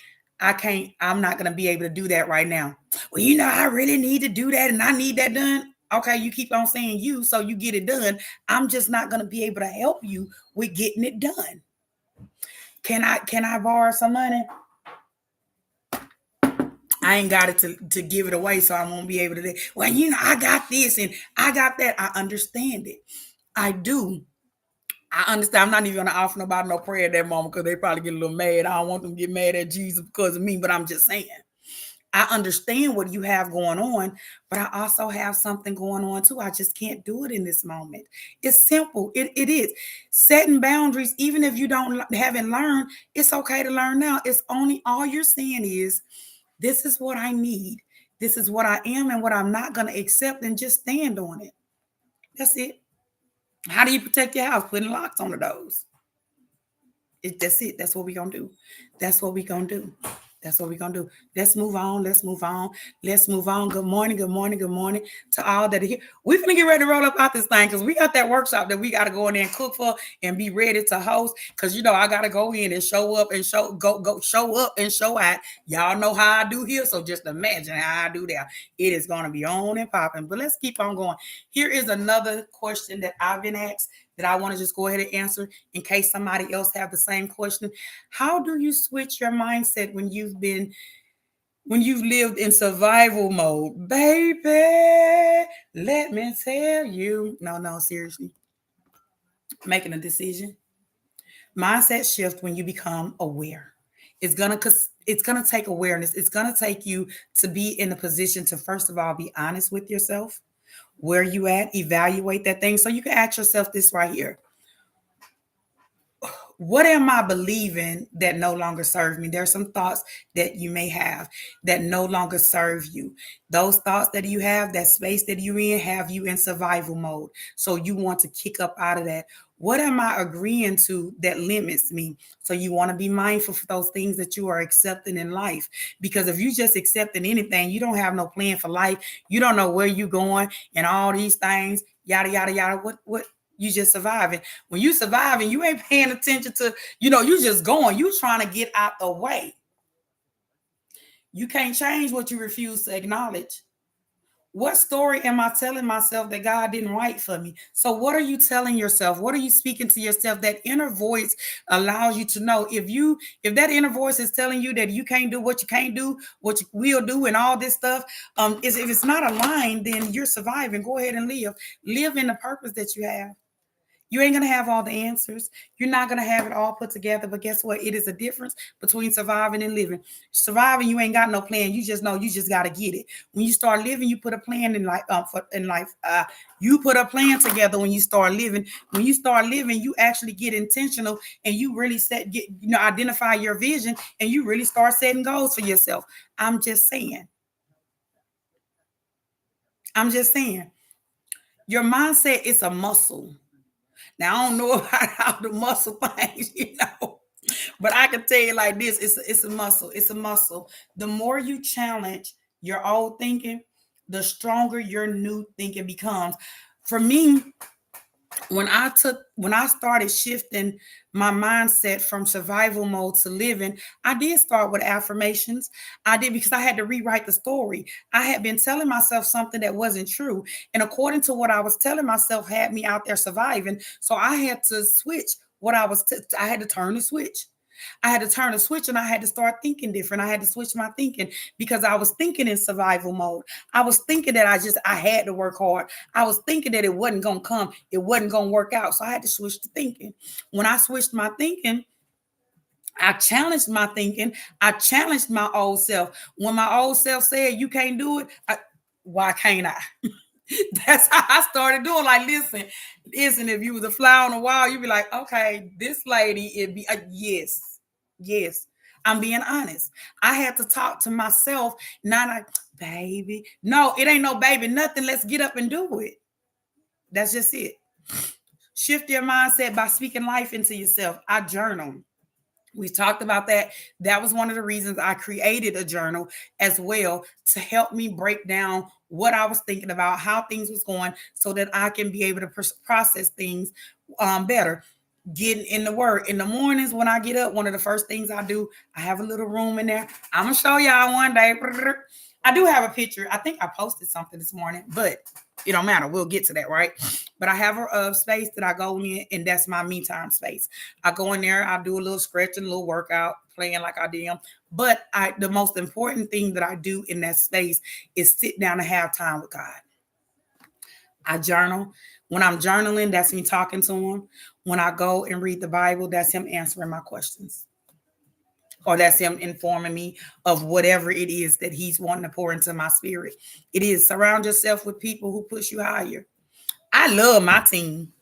I'm not going to be able to do that right now. Well, I really need to do that and I need that done. Okay, you keep on saying you, so you get it done. I'm just not going to be able to help you with getting it done. Can I borrow some money? I ain't got it to give it away, so I won't be able to. Well, I got this and I got that. I understand it. I do. I understand. I'm not even gonna offer nobody no prayer at that moment because they probably get a little mad. I don't want them to get mad at Jesus because of me, but I'm just saying. I understand what you have going on, but I also have something going on too. I just can't do it in this moment. It's simple. It is. Setting boundaries, even if you haven't learned, it's okay to learn now. It's only all you're saying is, this is what I need. This is what I am and what I'm not going to accept, and just stand on it. That's it. How do you protect your house? Putting locks on the doors. That's it. That's what we're going to do. That's what we're going to do. That's what we're going to do. Let's move on. Let's move on. Let's move on. Good morning. Good morning. Good morning to all that are here. We're going to get ready to roll up out this thing because we got that workshop that we got to go in there and cook for and be ready to host. Because, I got to go in and show up and show up and show out. Y'all know how I do here. So just imagine how I do there. It is going to be on and popping. But let's keep on going. Here is another question that I've been asked that I want to just go ahead and answer in case somebody else have the same question. How do you switch your mindset when you've lived in survival mode? Baby, let me tell you. No, seriously. Making a decision. Mindset shift when you become aware. It's gonna take awareness. It's gonna take you to be in a position to, first of all, be honest with yourself. Where you at? Evaluate that thing. So you can ask yourself this right here. What am I believing that no longer serve me? There are some thoughts that you may have that no longer serve you. Those thoughts that you have, that space that you're in, have you in survival mode. So you want to kick up out of that. What am I agreeing to that limits me? So you want to be mindful for those things that you are accepting in life. Because if you just accepting anything, you don't have no plan for life. You don't know where you're going and all these things, yada, yada, yada. What? You just surviving. When you surviving, you ain't paying attention to, you just going. You trying to get out the way. You can't change what you refuse to acknowledge. What story am I telling myself that God didn't write for me? So what are you telling yourself? What are you speaking to yourself? That inner voice allows you to know if that inner voice is telling you that you can't do what you can't do, what you will do, and all this stuff, if it's not aligned, then you're surviving. Go ahead and live in the purpose that you have. You ain't going to have all the answers. You're not going to have it all put together. But guess what? It is a difference between surviving and living. Surviving, you ain't got no plan. You just know you just got to get it. When you start living, you put a plan in life. You put a plan together when you start living. When you start living, you actually get intentional and you really identify your vision and you really start setting goals for yourself. I'm just saying. Your mindset is a muscle. Now, I don't know about how the muscle things, but I can tell you like this, it's a muscle. It's a muscle. The more you challenge your old thinking, the stronger your new thinking becomes. For me, When I started shifting my mindset from survival mode to living, I did start with affirmations. I did because I had to rewrite the story. I had been telling myself something that wasn't true, and according to what I was telling myself had me out there surviving. So I had to switch what I had to turn the switch. I had to turn a switch and I had to start thinking different. I had to switch my thinking because I was thinking in survival mode. I was thinking that I had to work hard. I was thinking that it wasn't going to come. It wasn't going to work out. So I had to switch to thinking. When I switched my thinking, I challenged my thinking. I challenged my old self. When my old self said, you can't do it, why can't I? That's how I started doing. Like, listen, if you was a fly on the wall, you'd be like, okay, this lady, it'd be, yes. I'm being honest. I had to talk to myself, not like, baby. No, it ain't no baby, nothing. Let's get up and do it. That's just it. Shift your mindset by speaking life into yourself. I journal. We talked about that. That was one of the reasons I created a journal as well to help me break down what I was thinking about, how things was going, so that I can be able to process things better. Getting in the word in the mornings when I get up, one of the first things I do, I have a little room in there. I'm gonna show y'all one day. I do have a picture. I think I posted something this morning, but it don't matter. We'll get to that, right? But I have a space that I go in, and that's my me time space. I go in there, I do a little stretching, a little workout, playing like I did. But the most important thing that I do in that space is sit down and have time with God. I journal. When I'm journaling, that's me talking to him. When I go and read the Bible, that's him answering my questions. Or that's him informing me of whatever it is that he's wanting to pour into my spirit. It is surround yourself with people who push you higher. I love my team.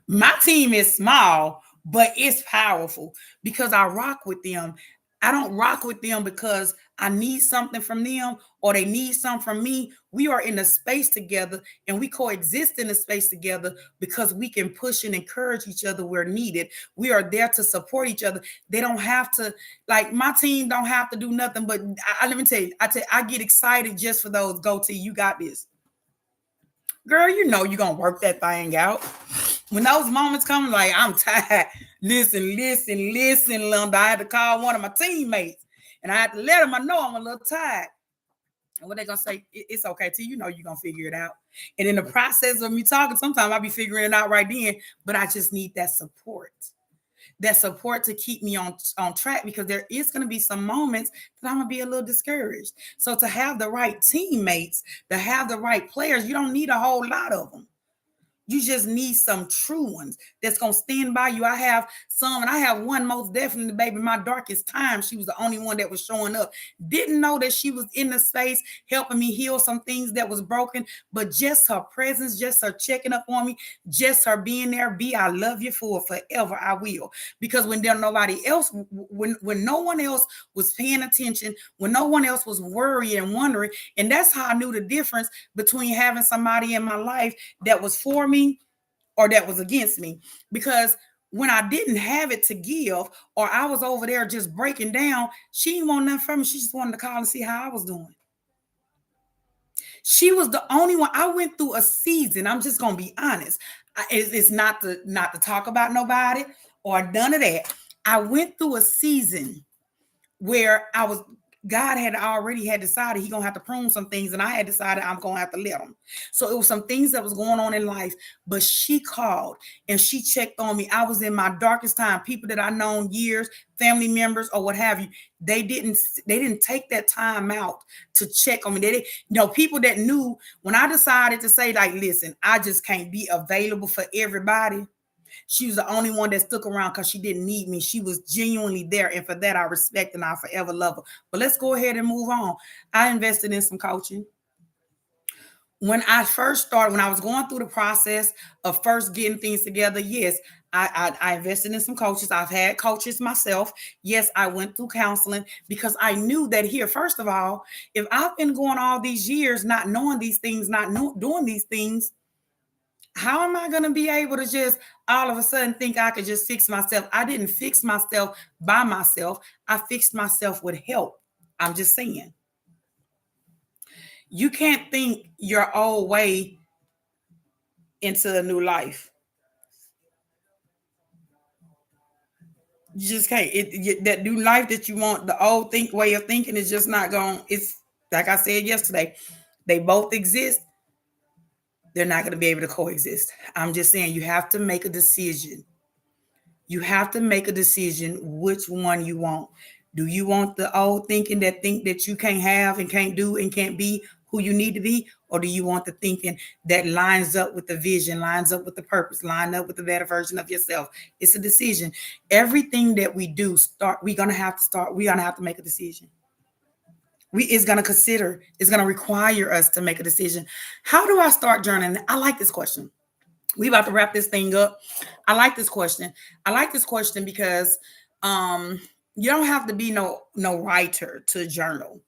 My team is small, but it's powerful because I rock with them. I don't rock with them because I need something from them or they need something from me. We are in a space together and we coexist in a space together because we can push and encourage each other where needed. We are there to support each other. They don't have to, like, my team don't have to do nothing, but let me tell you, I get excited just for those. Go to you got this. Girl, you know you're going to work that thing out. When those moments come, like, I'm tired. Listen, Linda. I had to call one of my teammates and I had to let them know I'm a little tired. And what they going to say, it's okay, T. You know you're going to figure it out. And in the process of me talking, sometimes I'll be figuring it out right then, but I just need that support. That support to keep me on track, because there is going to be some moments that I'm going to be a little discouraged. So to have the right teammates, to have the right players, you don't need a whole lot of them. You just need some true ones that's going to stand by you. I have some, and I have one most definitely, baby, my darkest time. She was the only one that was showing up. Didn't know that she was in the space helping me heal some things that was broken, but just her presence, just her checking up on me, just her being there. I love you for forever. I will. Because when there nobody else, when no one else was paying attention, when no one else was worrying and wondering, and that's how I knew the difference between having somebody in my life that was for me or that was against me. Because when I didn't have it to give, or I was over there just breaking down, she didn't want nothing from me. She just wanted to call and see how I was doing. She was the only one. I went through a season. I'm just gonna be honest. It's not to talk about nobody or none of that. I went through a season where God had already had decided he gonna have to prune some things, and I had decided I'm gonna have to let him. So it was some things that was going on in life, but she called and she checked on me. I was in my darkest time. People that I known years, family members or what have you, they didn't take that time out to check on me. People that knew when I decided to say, like, listen, I just can't be available for everybody. She was the only one that stuck around because she didn't need me. She was genuinely there. And for that, I respect and I forever love her. But let's go ahead and move on. I invested in some coaching. When I first started, when I was going through the process of first getting things together, yes, I invested in some coaches. I've had coaches myself. Yes, I went through counseling because I knew that here, first of all, if I've been going all these years not knowing these things, doing these things, how am I going to be able to just all of a sudden think I could just fix myself? I didn't fix myself by myself. I fixed myself with help. I'm just saying. You can't think your old way into a new life. You just can't. That new life that you want, the old think way of thinking is just not going. It's like I said yesterday. They both exist. They're not going to be able to coexist. I'm just saying you have to make a decision. You have to make a decision which one you want. Do you want the old thinking that think that you can't have and can't do and can't be who you need to be? Or do you want the thinking that lines up with the vision, lines up with the purpose, line up with the better version of yourself? It's a decision. Everything that we do, we're gonna have to make a decision. It's gonna require us to make a decision. How do I start journaling? I like this question. We about to wrap this thing up. I like this question. I like this question because um you don't have to be no writer to journal.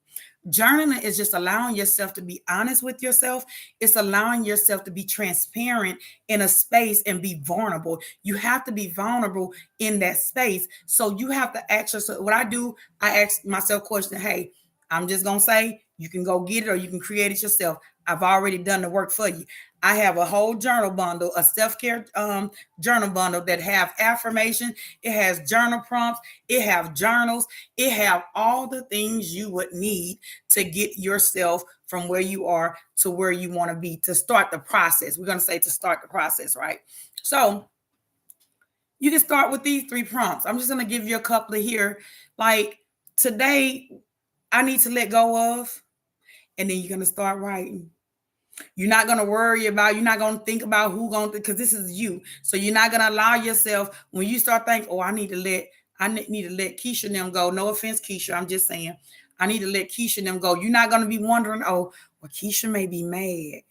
Journaling is just allowing yourself to be honest with yourself. It's allowing yourself to be transparent in a space and be vulnerable. You have to be vulnerable in that space. So you have to ask yourself. What I do, I ask myself question, hey, I'm just gonna say you can go get it or you can create it yourself. I've already done the work for you. I have a whole journal bundle, a self-care journal bundle that have affirmation. It has journal prompts. It have journals. It have all the things you would need to get yourself from where you are to where you want to be to start the process. We're going to say to start the process, right? So you can start with these 3 prompts. I'm just going to give you a couple of here. Like today, I need to let go of, and then you're going to start writing. You're not going to worry about, you're not going to think about who going to, because this is you. So you're not going to allow yourself, when you start thinking, oh, I need to let Keisha and them go. No offense, Keisha. I'm just saying, I need to let Keisha and them go. You're not going to be wondering, oh, well, Keisha may be mad.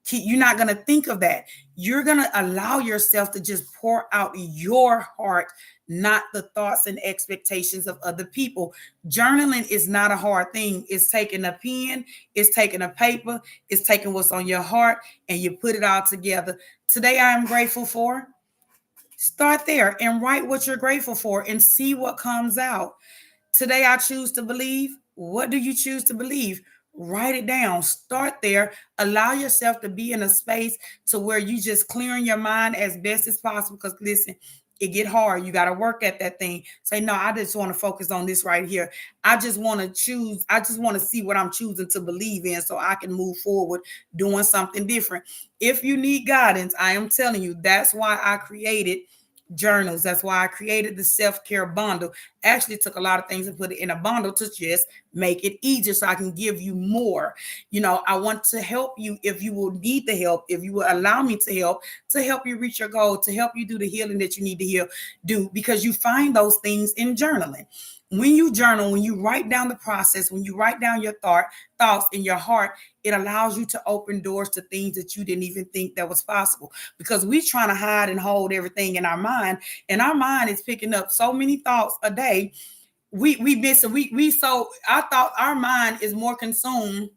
You're not going to think of that. You're going to allow yourself to just pour out your heart, not the thoughts and expectations of other people. Journaling is not a hard thing. It's taking a pen, it's taking a paper, it's taking what's on your heart, and you put it all together. Today, I am grateful for. Start there and write what you're grateful for and see what comes out. Today, I choose to believe. What do you choose to believe? Write it down. Start there. Allow yourself to be in a space to where you just clearing your mind as best as possible. Because listen, it get hard. You got to work at that thing. Say, no, I just want to focus on this right here. I just want to choose. I just want to see what I'm choosing to believe in so I can move forward doing something different. If you need guidance, I am telling you, that's why I created journals. That's why I created the self-care bundle. Actually took a lot of things and put it in a bundle to just make it easier so I can give you more. I want to help you if you will need the help, if you will allow me to help you reach your goal, to help you do the healing that you need to do, because you find those things in journaling. When you journal, when you write down the process, when you write down your thoughts in your heart, it allows you to open doors to things that you didn't even think that was possible. Because we're trying to hide and hold everything in our mind, and our mind is picking up so many thoughts a day. I thought our mind is more consumed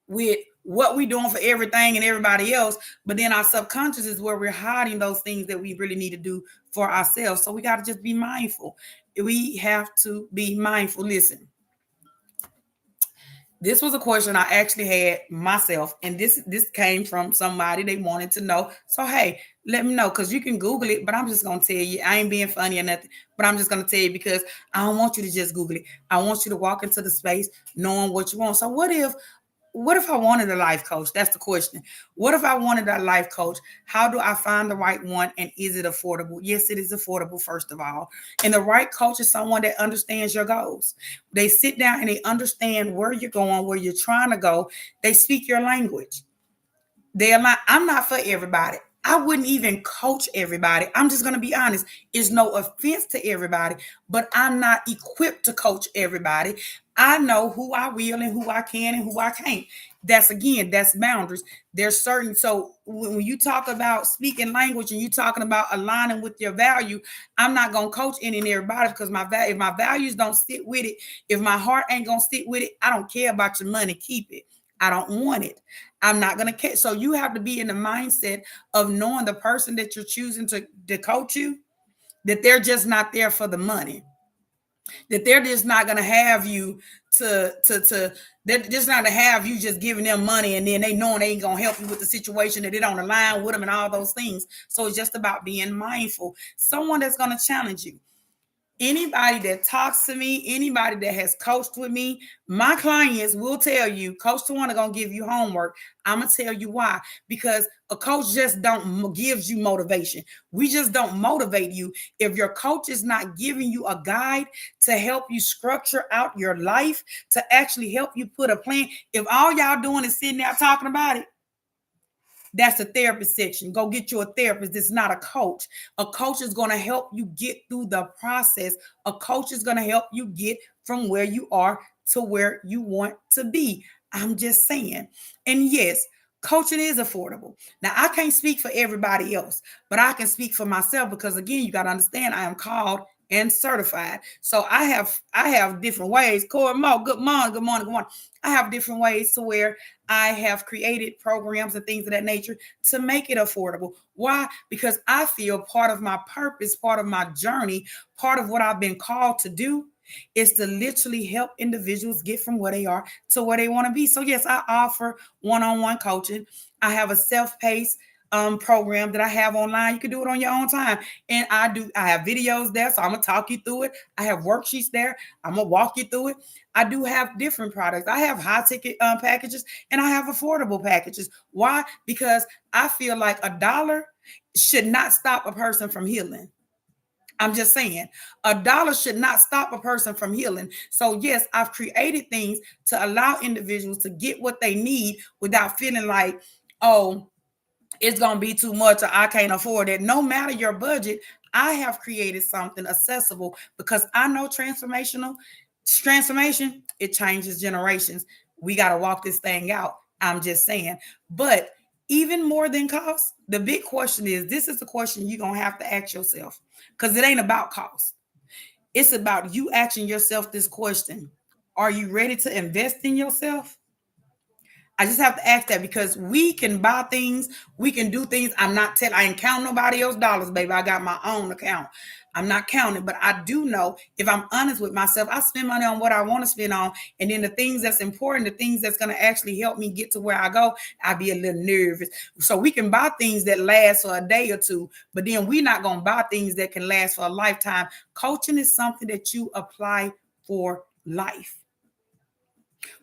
with what we're doing for everything and everybody else, but then our subconscious is where we're hiding those things that we really need to do for ourselves. So we got to just be mindful. We have to be mindful. Listen, this was a question I actually had myself, and this came from somebody they wanted to know. So hey, let me know, because you can Google it, but I'm just gonna tell you, I ain't being funny or nothing, but I'm just gonna tell you because I don't want you to just Google it. I want you to walk into the space knowing what you want. So what if I wanted a life coach? That's the question. What if I wanted a life coach? How do I find the right one? And is it affordable? Yes, it is affordable, first of all. And the right coach is someone that understands your goals. They sit down and they understand where you're going, where you're trying to go. They speak your language. I'm not for everybody. I wouldn't even coach everybody. I'm just going to be honest. It's no offense to everybody, but I'm not equipped to coach everybody. I know who I will and who I can and who I can't. That's boundaries. There's certain, so when you talk about speaking language and you talking about aligning with your value, I'm not going to coach any and everybody, because if my values don't sit with it, if my heart ain't going to sit with it, I don't care about your money. Keep it. I don't want it. I'm not going to care. So you have to be in the mindset of knowing the person that you're choosing to coach you, that they're just not there for the money, that they're just not going to have you they're just not to have you just giving them money and then they knowing they ain't going to help you with the situation, that they don't align with them and all those things. So it's just about being mindful. Someone that's going to challenge you. Anybody that talks to me, anybody that has coached with me, my clients will tell you, Coach Tawanda gonna give you homework. I'm gonna tell you why. Because a coach just don't gives you motivation. We just don't motivate you. If your coach is not giving you a guide to help you structure out your life, to actually help you put a plan, if all y'all doing is sitting there talking about it, that's the therapist section. Go get you a therapist. It's not a coach. A coach is going to help you get through the process. A coach is going to help you get from where you are to where you want to be. I'm just saying. And yes, coaching is affordable. Now, I can't speak for everybody else, but I can speak for myself because again, you got to understand I am called and certified. So I have different ways. Corey Mo, good morning, good morning, good morning. I have different ways to where I have created programs and things of that nature to make it affordable. Why? Because I feel part of my purpose, part of my journey, part of what I've been called to do is to literally help individuals get from where they are to where they want to be. So yes, I offer one-on-one coaching. I have a self-paced program that I have online. You can do it on your own time. And I have videos there. So I'm gonna talk you through it. I have worksheets there. I'm gonna walk you through it. I do have different products. I have high ticket packages and I have affordable packages. Why? Because I feel like a dollar should not stop a person from healing. I'm just saying, a dollar should not stop a person from healing. So, yes, I've created things to allow individuals to get what they need without feeling like, oh, it's going to be too much or I can't afford it. No matter your budget, I have created something accessible because I know transformation, it changes generations. We got to walk this thing out. I'm just saying. But even more than cost, the big question is this is the question you're going to have to ask yourself because it ain't about cost. It's about you asking yourself this question. Are you ready to invest in yourself? I just have to ask that because we can buy things, we can do things. I ain't counting nobody else's dollars, baby. I got my own account. I'm not counting, but I do know if I'm honest with myself, I spend money on what I want to spend on. And then the things that's important, the things that's going to actually help me get to where I go, I be a little nervous. So we can buy things that last for a day or two, but then we're not going to buy things that can last for a lifetime. Coaching is something that you apply for life.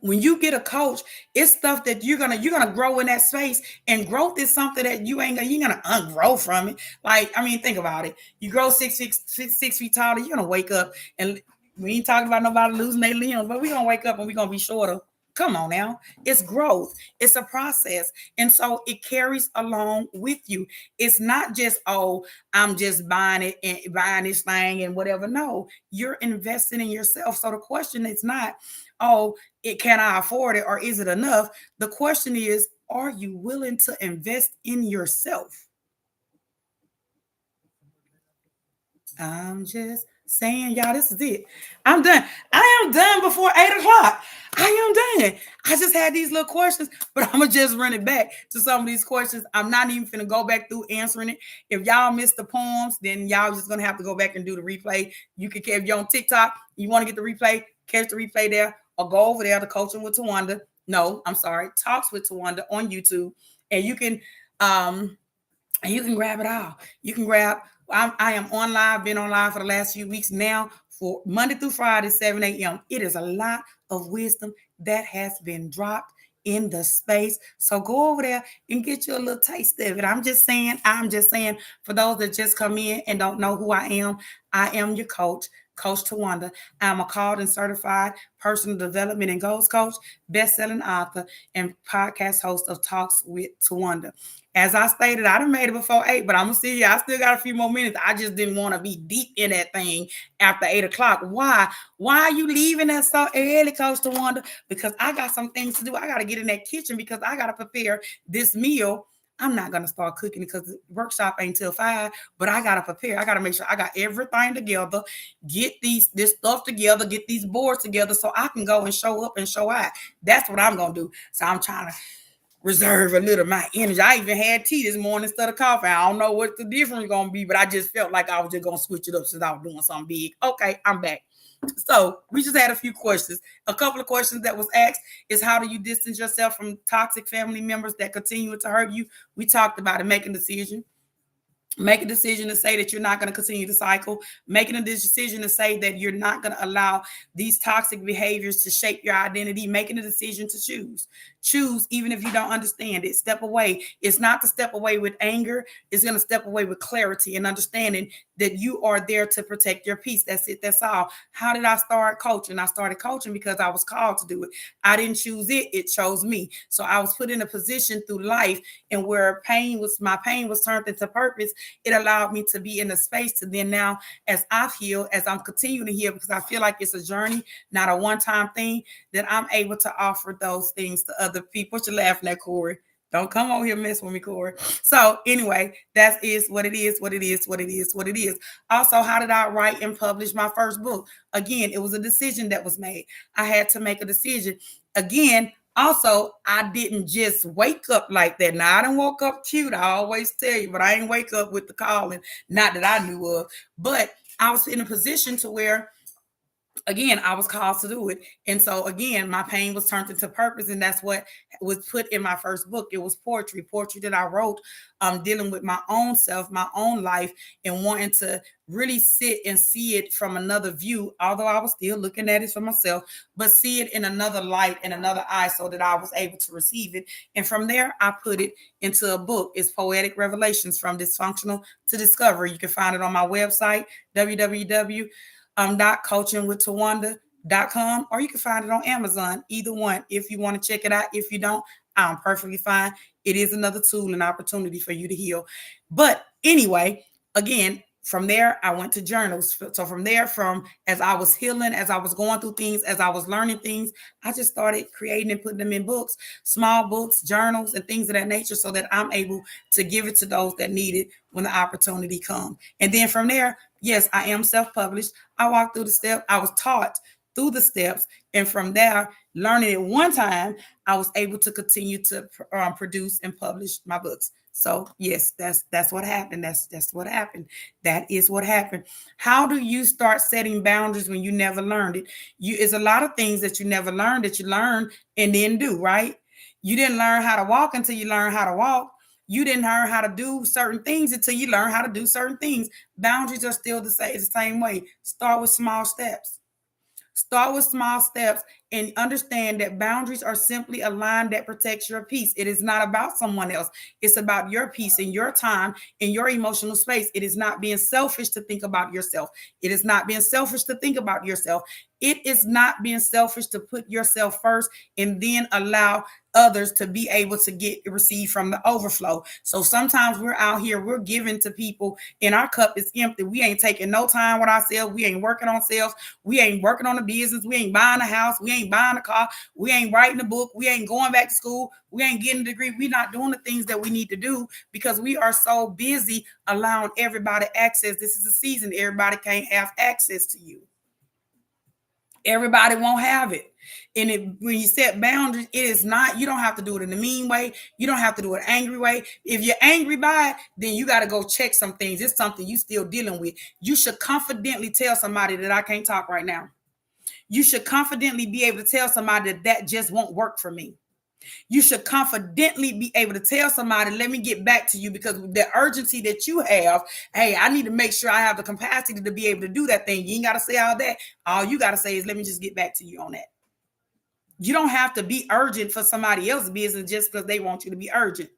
When you get a coach, it's stuff that you're gonna grow in that space, and growth is something that you're gonna ungrow from it. Like I mean, think about it. You grow 6 feet taller, you're gonna wake up and we ain't talking about nobody losing their limbs, but we're gonna wake up and we're gonna be shorter. Come on now. It's growth. It's a process. And so it carries along with you. It's not just, oh, I'm just buying it and buying this thing and whatever. No, you're investing in yourself. So the question is not, oh, it can I afford it or is it enough? The question is, are you willing to invest in yourself? I'm just saying, y'all, this is it. I'm done. I am done before 8 o'clock. I am done. I just had these little questions, but I'm gonna just run it back to some of these questions. I'm not even gonna go back through answering it. If y'all missed the poems, then y'all just gonna have to go back and do the replay. You can, if you're on TikTok, you want to get the replay, catch the replay there, or go over there to Coaching with Tawanda. No, I'm sorry, Talks with Tawanda on YouTube, and um you can grab it all. You can grab. I am on live, been on live for the last few weeks now for Monday through Friday, 7 a.m. It is a lot of wisdom that has been dropped in the space. So go over there and get you a little taste of it. I'm just saying, for those that just come in and don't know who I am your coach, Coach Tawanda. I'm a called and certified personal development and goals coach, best-selling author, and podcast host of Talks with Tawanda. As I stated, I done made it before 8, but I'm gonna see you. I still got a few more minutes. I just didn't want to be deep in that thing after 8 o'clock. Why? Why are you leaving that so early, Coach Tawanda? Because I got some things to do. I gotta get in that kitchen because I gotta prepare this meal. I'm not gonna start cooking because the workshop ain't till 5, but I gotta prepare. I gotta make sure I got everything together, get this stuff together, get these boards together so I can go and show up and show out. That's what I'm gonna do. So I'm trying to reserve a little of my energy. I even had tea this morning instead of coffee. I don't know what the difference is gonna be, but I just felt like I was just gonna switch it up since I was doing something big. Okay, I'm back. So we just had a few questions. A couple of questions that was asked is how do you distance yourself from toxic family members that continue to hurt you? We talked about it, making a decision. Make a decision to say that you're not going to continue to cycle. Making a decision to say that you're not going to allow these toxic behaviors to shape your identity. Making a decision to choose. Choose even if you don't understand it. Step away. It's not to step away with anger. It's going to step away with clarity and understanding that you are there to protect your peace. That's it. That's all. How did I start coaching? I started coaching because I was called to do it. I didn't choose it. It chose me. So I was put in a position through life and where my pain was turned into purpose. It allowed me to be in a space to then now, as I've healed, as I'm continuing to heal, because I feel like it's a journey, not a one-time thing, that I'm able to offer those things to other people. What you laughing at, Corey? Don't come over here mess with me, Corey. So anyway, that is what it is, what it is, what it is, what it is. Also, how did I write and publish my first book? Again, it was a decision that was made. I had to make a decision. Again, also, I didn't just wake up like that. Now, I didn't woke up cute. I always tell you, but I didn't wake up with the calling, not that I knew of. But I was in a position to where, again, I was called to do it. And so, again, my pain was turned into purpose. And that's what was put in my first book. It was poetry that I wrote, dealing with my own self, my own life, and wanting to really sit and see it from another view, although I was still looking at it for myself, but see it in another light and another eye so that I was able to receive it. And from there, I put it into a book. It's Poetic Revelations from Dysfunctional to Discovery. You can find it on my website, www coachingwithtawanda.com, or you can find it on Amazon, either one. If you want to check it out, if you don't, I'm perfectly fine. It is another tool and opportunity for you to heal. But anyway, again, from there, I went to journals. So from there, from as I was healing, as I was going through things, as I was learning things, I just started creating and putting them in books, small books, journals, and things of that nature, so that I'm able to give it to those that need it when the opportunity comes. And then from there, yes, I am self-published. I walked through the steps. I was taught through the steps. And from there, learning it one time, I was able to continue to produce and publish my books. So yes, that's what happened. That's what happened. That is what happened. How do you start setting boundaries when you never learned it? It's a lot of things that you never learned that you learn and then do, right? You didn't learn how to walk until you learn how to walk. You didn't learn how to do certain things until you learn how to do certain things. Boundaries are still the same way. Start with small steps. Start with small steps and understand that boundaries are simply a line that protects your peace. It is not about someone else. It's about your peace and your time and your emotional space. It is not being selfish to think about yourself. It is not being selfish to think about yourself. It is not being selfish to put yourself first and then allow others to be able to receive from the overflow. So sometimes we're out here, we're giving to people and our cup is empty. We ain't taking no time with ourselves. We ain't working on ourselves. We ain't working on the business. We ain't buying a house. We ain't buying a car. We ain't writing a book. We ain't going back to school. We ain't getting a degree. We're not doing the things that we need to do because we are so busy allowing everybody access. This is a season. Everybody can't have access to you. Everybody won't have it. And when you set boundaries, it is not, you don't have to do it in a mean way. You don't have to do it angry way. If you're angry by it, then you got to go check some things. It's something you still dealing with. You should confidently tell somebody that I can't talk right now. You should confidently be able to tell somebody that just won't work for me. You should confidently be able to tell somebody, let me get back to you because the urgency that you have, hey, I need to make sure I have the capacity to be able to do that thing. You ain't got to say all that. All you got to say is, let me just get back to you on that. You don't have to be urgent for somebody else's business just because they want you to be urgent.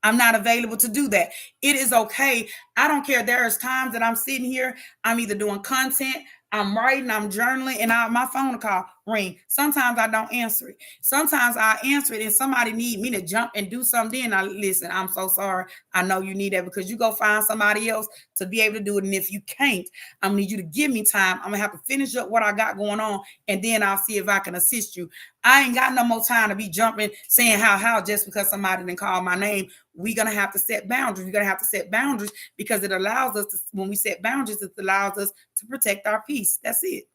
I'm not available to do that. It is okay. I don't care. There's times that I'm sitting here, I'm either doing content, I'm writing, I'm journaling, and my phone call ring. Sometimes I don't answer it. Sometimes I answer it and somebody need me to jump and do something. Then I listen, I'm so sorry. I know you need that because you go find somebody else to be able to do it. And if you can't, I'm gonna need you to give me time. I'm gonna have to finish up what I got going on, and then I'll see if I can assist you. I ain't got no more time to be jumping, saying how just because somebody didn't call my name. We're going to have to set boundaries. We're going to have to set boundaries because it allows us to, when we set boundaries, it allows us to protect our peace. That's it.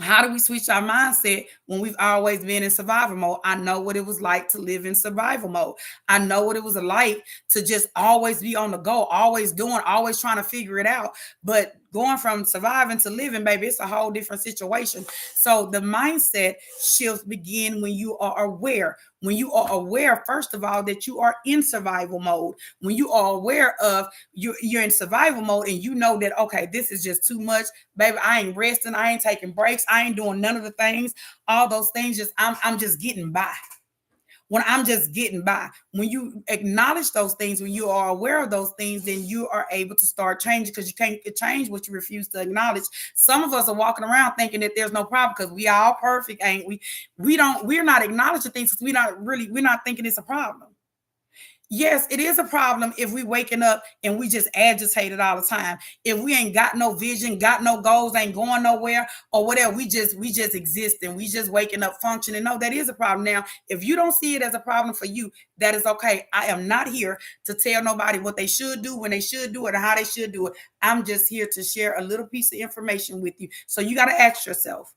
How do we switch our mindset when we've always been in survival mode? I know what it was like to live in survival mode. I know what it was like to just always be on the go, always doing, always trying to figure it out. But Going from surviving to living, baby, it's a whole different situation. So the mindset shifts begin when you are aware. When you are aware, first of all, that you are in survival mode. When you are aware of you're in survival mode and you know that, okay, this is just too much, baby. I ain't resting. I ain't taking breaks. I ain't doing none of the things. All those things, just I'm just getting by. When I'm just getting by. When you acknowledge those things, when you are aware of those things, then you are able to start changing, because you can't change what you refuse to acknowledge. Some of us are walking around thinking that there's no problem because we are all perfect, ain't we? We're not acknowledging things because we're not thinking it's a problem. Yes, it is a problem if we waking up and we just agitated all the time. If we ain't got no vision, got no goals, ain't going nowhere or whatever, we just exist and we just waking up functioning. No, that is a problem. Now, if you don't see it as a problem for you, that is okay. I am not here to tell nobody what they should do, when they should do it, or how they should do it. I'm just here to share a little piece of information with you. So you got to ask yourself.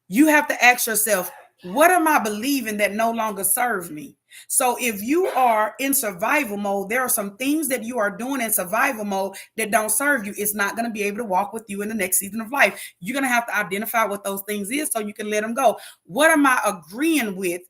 You have to ask yourself, what am I believing that no longer serves me? So if you are in survival mode, there are some things that you are doing in survival mode that don't serve you. It's not going to be able to walk with you in the next season of life. You're going to have to identify what those things is so you can let them go. What am I agreeing with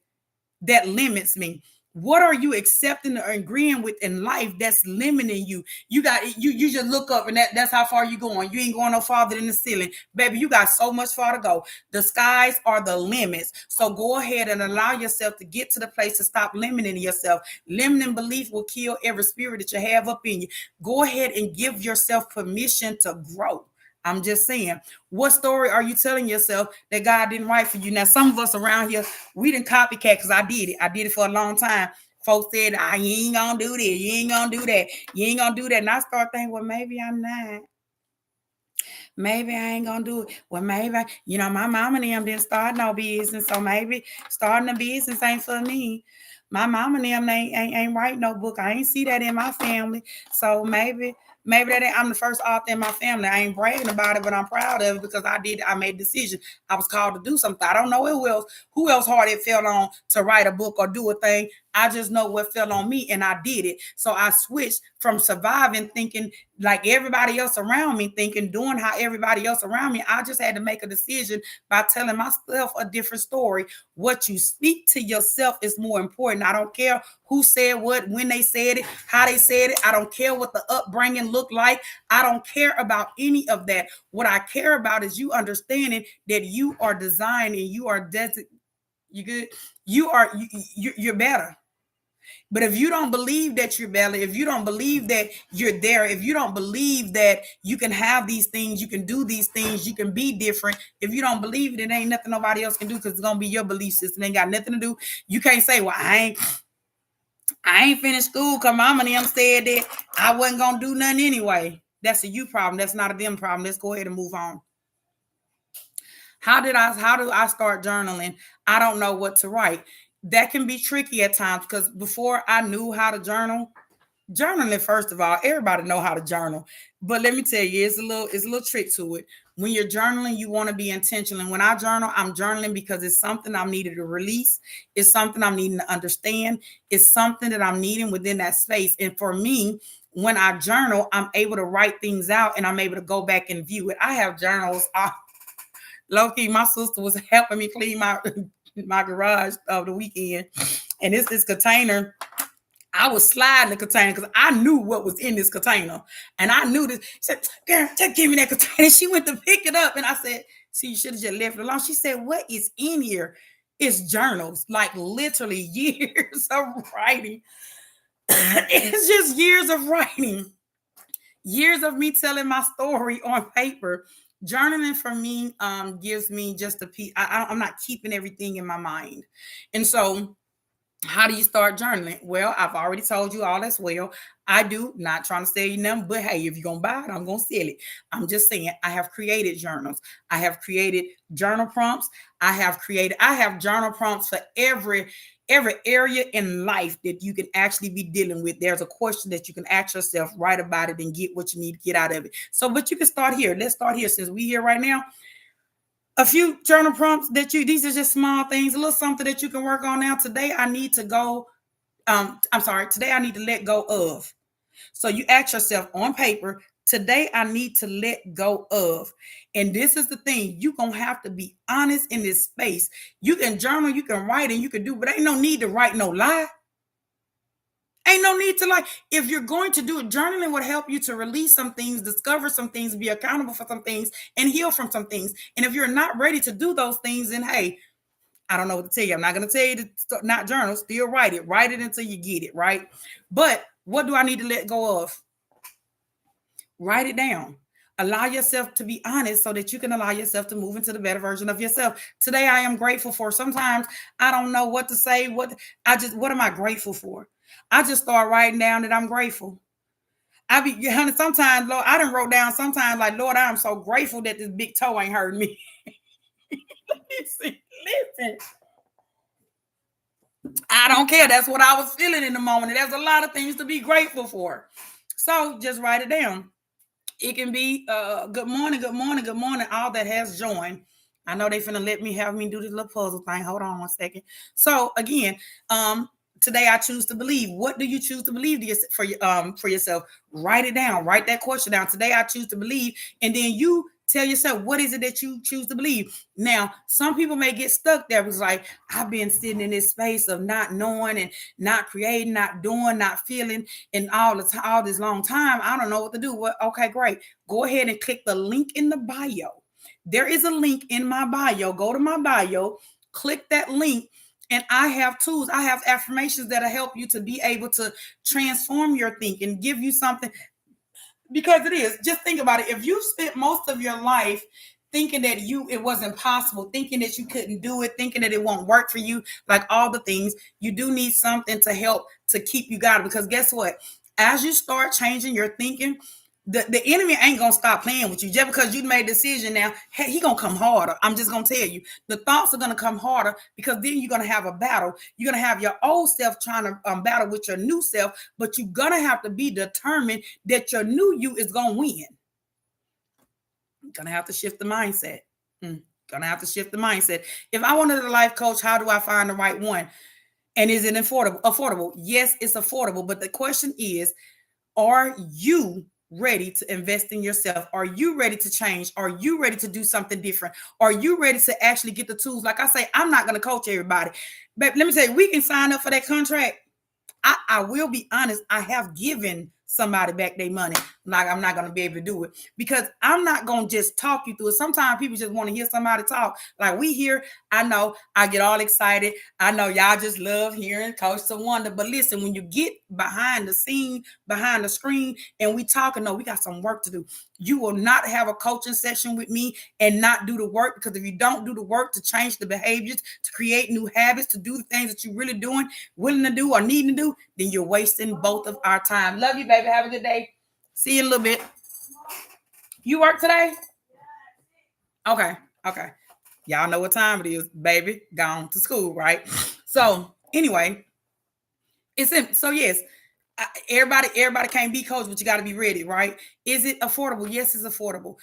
that limits me? What are you accepting or agreeing with in life that's limiting you? You just look up and that's how far you going. You ain't going no farther than the ceiling. Baby, you got so much far to go. The skies are the limits. So go ahead and allow yourself to get to the place to stop limiting yourself. Limiting belief will kill every spirit that you have up in you. Go ahead and give yourself permission to grow. I'm just saying, what story are you telling yourself that God didn't write for you? Now, some of us around here, we didn't copycat because I did it. I did it for a long time. Folks said, you ain't gonna do this, you ain't gonna do that, you ain't gonna do that. And I start thinking, well, maybe I'm not. Maybe I ain't gonna do it. Well, maybe my mama and them didn't start no business, so maybe starting a business ain't for me. My mama and them ain't write no book. I ain't see that in my family, so maybe that ain't, I'm the first author in my family. I ain't bragging about it, but I'm proud of it because I made a decision. I was called to do something. I don't know who else hard it fell on to write a book or do a thing. I just know what fell on me and I did it. So I switched from surviving, thinking like everybody else around me, thinking, doing how everybody else around me. I just had to make a decision by telling myself a different story. What you speak to yourself is more important. I don't care who said what, when they said it, how they said it. I don't care what the upbringing looked like. I don't care about any of that. What I care about is you understanding that you are designed and you are designated. You good? You're better. But if you don't believe that you're better, if you don't believe that you're there, if you don't believe that you can have these things, you can do these things, you can be different. If you don't believe it, it ain't nothing nobody else can do because it's gonna be your belief system. It ain't got nothing to do. You can't say, well, I ain't finished school because mama and them said that I wasn't gonna do nothing anyway. That's a you problem. That's not a them problem. Let's go ahead and move on. How do I start journaling? I don't know what to write. That can be tricky at times because before I knew how to journaling, first of all, everybody know how to journal. But let me tell you, it's a little trick to it. When you're journaling, you want to be intentional. And when I journal, I'm journaling because it's something I'm needed to release. It's something I'm needing to understand. It's something that I'm needing within that space. And for me, when I journal, I'm able to write things out and I'm able to go back and view it. I have journals. Low key, my sister was helping me clean my garage of the weekend, and it's this container. I was sliding the container because I knew what was in this container, and I knew this. She said, "Girl, just give me that container." She went to pick it up, and I said, "See, you should have just left it alone." She said, "What is in here?" It's journals, like literally years of writing. It's just years of writing, years of me telling my story on paper. Journaling for me gives me just a piece. I'm not keeping everything in my mind. And so how do you start journaling? Well, I've already told you all as well. I do, not trying to sell you nothing, but hey, if you're going to buy it, I'm going to sell it. I'm just saying, I have created journals. I have created journal prompts. I have journal prompts for every area in life that you can actually be dealing with. There's a question that you can ask yourself, write about it, and get what you need to get out of it. So, but you can start here. Let's start here since we're here right now. A few journal prompts these are just small things, a little something that you can work on now. Today, I need to go. Today I need to let go of. So you ask yourself on paper, Today, I need to let go of. And this is the thing. You're going to have to be honest in this space. You can journal, you can write, and you can do, but ain't no need to write no lie. Ain't no need to lie. If you're going to do it, journaling would help you to release some things, discover some things, be accountable for some things, and heal from some things. And if you're not ready to do those things, then hey, I don't know what to tell you. I'm not going to tell you to not journal. Still write it. Write it until you get it, right? But what do I need to let go of? Write it down. Allow yourself to be honest so that you can allow yourself to move into the better version of yourself. Today, I am grateful for. Sometimes I don't know what to say. What am I grateful for? I just start writing down that I'm grateful. Honey, sometimes, Lord, I done wrote down sometimes like, Lord, I am so grateful that this big toe ain't hurting me. Listen. I don't care. That's what I was feeling in the moment. There's a lot of things to be grateful for. So just write it down. It can be good morning, good morning, good morning, all that has joined. I know they finna let me have me do this little puzzle thing. Hold on one second. So again, today I choose to believe. What do you choose to believe for yourself? Write it down. Write that question down. Today I choose to believe, and then you tell yourself, what is it that you choose to believe? Now, some people may get stuck there because like, I've been sitting in this space of not knowing and not creating, not doing, not feeling, and all this long time. I don't know what to do. Well, okay, great. Go ahead and click the link in the bio. There is a link in my bio. Go to my bio, click that link. And I have tools. I have affirmations that'll help you to be able to transform your thinking, give you something. Because it is. Just think about it. If you spent most of your life thinking that it wasn't possible, thinking that you couldn't do it, thinking that it won't work for you, like all the things, you do need something to help to keep you guided. Because guess what? As you start changing your thinking, the enemy ain't gonna stop playing with you just because you made a decision. Now he gonna come harder. I'm just gonna tell you, the thoughts are gonna come harder because then you're gonna have a battle. You're gonna have your old self trying to battle with your new self, but you're gonna have to be determined that your new you is gonna win. You're gonna have to shift the mindset. Gonna have to shift the mindset. If I wanted a life coach, how do I find the right one? And is it affordable? Yes, it's affordable, but the question is, are you ready to invest in yourself? Are you ready to change? Are you ready to do something different? Are you ready to actually get the tools? Like I say, I'm not going to coach everybody, but let me say, we can sign up for that contract. I will be honest. I have given somebody back their money. Like, I'm not going to be able to do it because I'm not going to just talk you through it. Sometimes people just want to hear somebody talk. Like we hear, I know I get all excited. I know y'all just love hearing Coach Tawanda. But listen, when you get behind the scene, behind the screen, and we talking, no, we got some work to do. You will not have a coaching session with me and not do the work, because if you don't do the work to change the behaviors, to create new habits, to do the things that you're really doing, willing to do, or needing to do, then you're wasting both of our time. Love you, baby. Have a good day. See you in a little bit. You work today? Okay. Y'all know what time it is, baby. Gone to school, right? So anyway, so yes, everybody can't be coached, but you got to be ready, right? Is it affordable? Yes, it's affordable.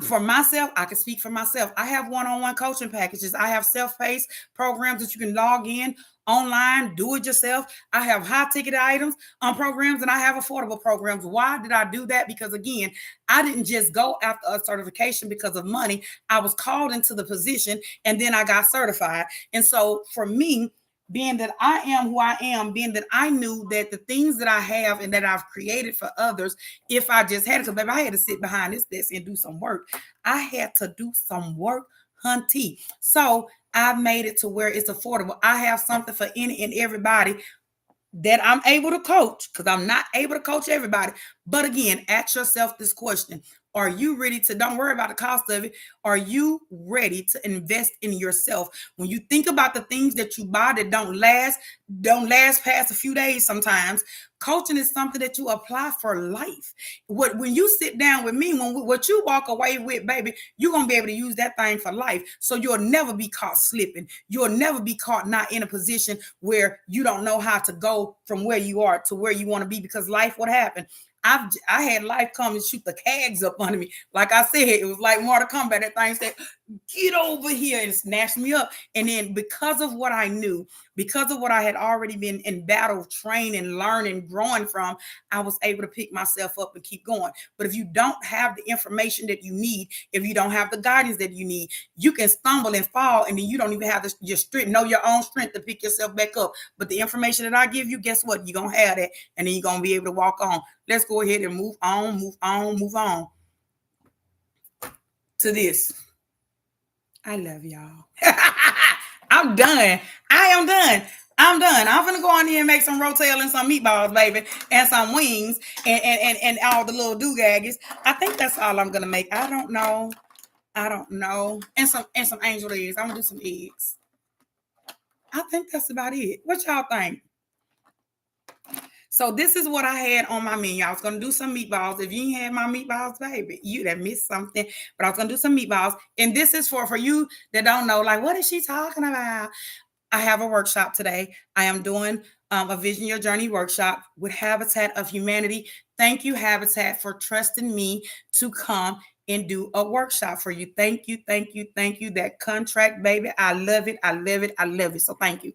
For myself, I can speak for myself. I have one-on-one coaching packages. I have self-paced programs that you can log in online, do it yourself. I have high-ticket items on programs, and I have affordable programs. Why did I do that? Because again, I didn't just go after a certification because of money. I was called into the position, and then I got certified. And so for me, being that I am who I am, being that I knew that the things that I have and that I've created for others, if I just had it, because baby, I had to sit behind this desk and do some work. I had to do some work, hunty. So I've made it to where it's affordable. I have something for any and everybody that I'm able to coach, because I'm not able to coach everybody. But again, ask yourself this question. Are you ready to, don't worry about the cost of it. Are you ready to invest in yourself? When you think about the things that you buy that don't last past a few days sometimes, coaching is something that you apply for life. When you sit down with me, what you walk away with, baby, you're going to be able to use that thing for life. So you'll never be caught slipping. You'll never be caught not in a position where you don't know how to go from where you are to where you want to be, because life would happen. I had life come and shoot the cags up under me. Like I said, it was like Mortal Kombat. That thing said, get over here and snatch me up. And then because of what I knew, because of what I had already been in battle, training, learning, growing from, I was able to pick myself up and keep going. But if you don't have the information that you need, if you don't have the guidance that you need, you can stumble and fall, and then you don't even have your strength, know your own strength to pick yourself back up. But the information that I give you, guess what? You're going to have that, and then you're going to be able to walk on. Let's go ahead and move on, move on, move on to this. I love y'all. I'm done. I am done. I'm done. I'm gonna go on here and make some rotel and some meatballs, baby, and some wings and all the little doogaggies. I think that's all I'm gonna make. I don't know. And some angel eggs. I'm gonna do some eggs. I think that's about it. What y'all think? So this is what I had on my menu. I was going to do some meatballs. If you ain't had my meatballs, baby, you'd have missed something. But I was going to do some meatballs. And this is for you that don't know, like, what is she talking about? I have a workshop today. I am doing a Vision Your Journey workshop with Habitat of Humanity. Thank you, Habitat, for trusting me to come and do a workshop for you. Thank you, thank you, thank you. That contract, baby, I love it. I love it. I love it. So thank you.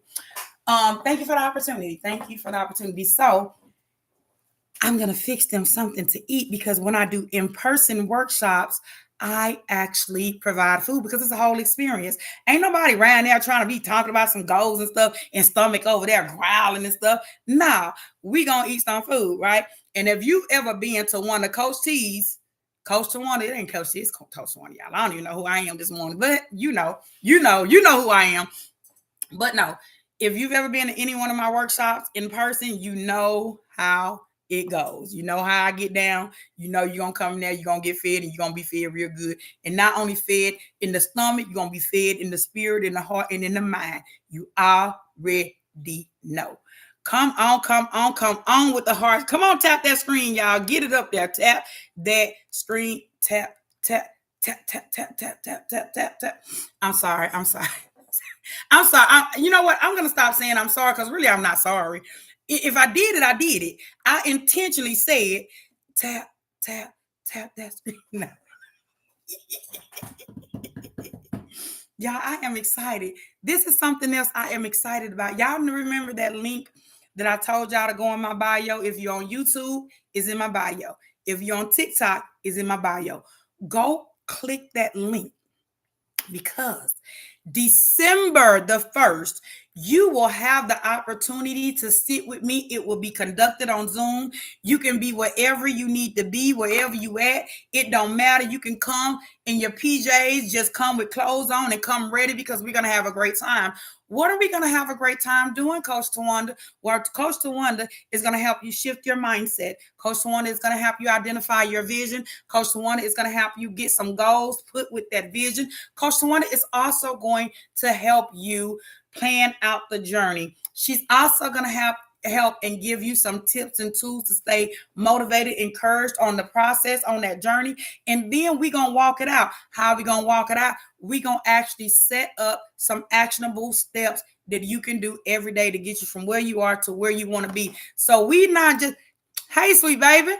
Thank you for the opportunity. Thank you for the opportunity. So I'm going to fix them something to eat, because when I do in-person workshops, I actually provide food, because it's a whole experience. Ain't nobody around there trying to be talking about some goals and stuff and stomach over there growling and stuff. Nah, we going to eat some food, right? And if you've ever been to one of Coach T's, Coach Tawanda, it ain't Coach T, it's Coach Tawanda, y'all. I don't even know who I am this morning, but you know who I am. But no, if you've ever been to any one of my workshops in person, you know how it goes. You know how I get down. You know you're going to come in there, you're going to get fed, and you're going to be fed real good. And not only fed in the stomach, you're going to be fed in the spirit, in the heart, and in the mind. You already know. Come on with the heart. Come on, tap that screen, y'all. Get it up there. Tap that screen. Tap, tap, tap, tap, tap, tap, tap, tap, tap, tap. I'm sorry. I'm sorry. You know what? I'm going to stop saying I'm sorry, because really I'm not sorry. If I did it, I did it. I intentionally said, tap, tap, tap that screen. No. Y'all, I am excited. This is something else I am excited about. Y'all remember that link that I told y'all to go in my bio? If you're on YouTube, it's in my bio. If you're on TikTok, it's in my bio. Go click that link, because December the 1st, you will have the opportunity to sit with me. It will be conducted on Zoom. You can be wherever you need to be, wherever you at. It don't matter. You can come in your PJs, just come with clothes on and come ready, because we're going to have a great time. What are we going to have a great time doing, Coach Tawanda? Well, Coach Tawanda is going to help you shift your mindset. Coach Tawanda is going to help you identify your vision. Coach Tawanda is going to help you get some goals put with that vision. Coach Tawanda is also going to help you plan out the journey. She's also going to help and give you some tips and tools to stay motivated, encouraged on the process, on that journey. And then we're going to walk it out. How are we going to walk it out? We're going to actually set up some actionable steps that you can do every day to get you from where you are to where you want to be. So we not just, hey, sweet baby.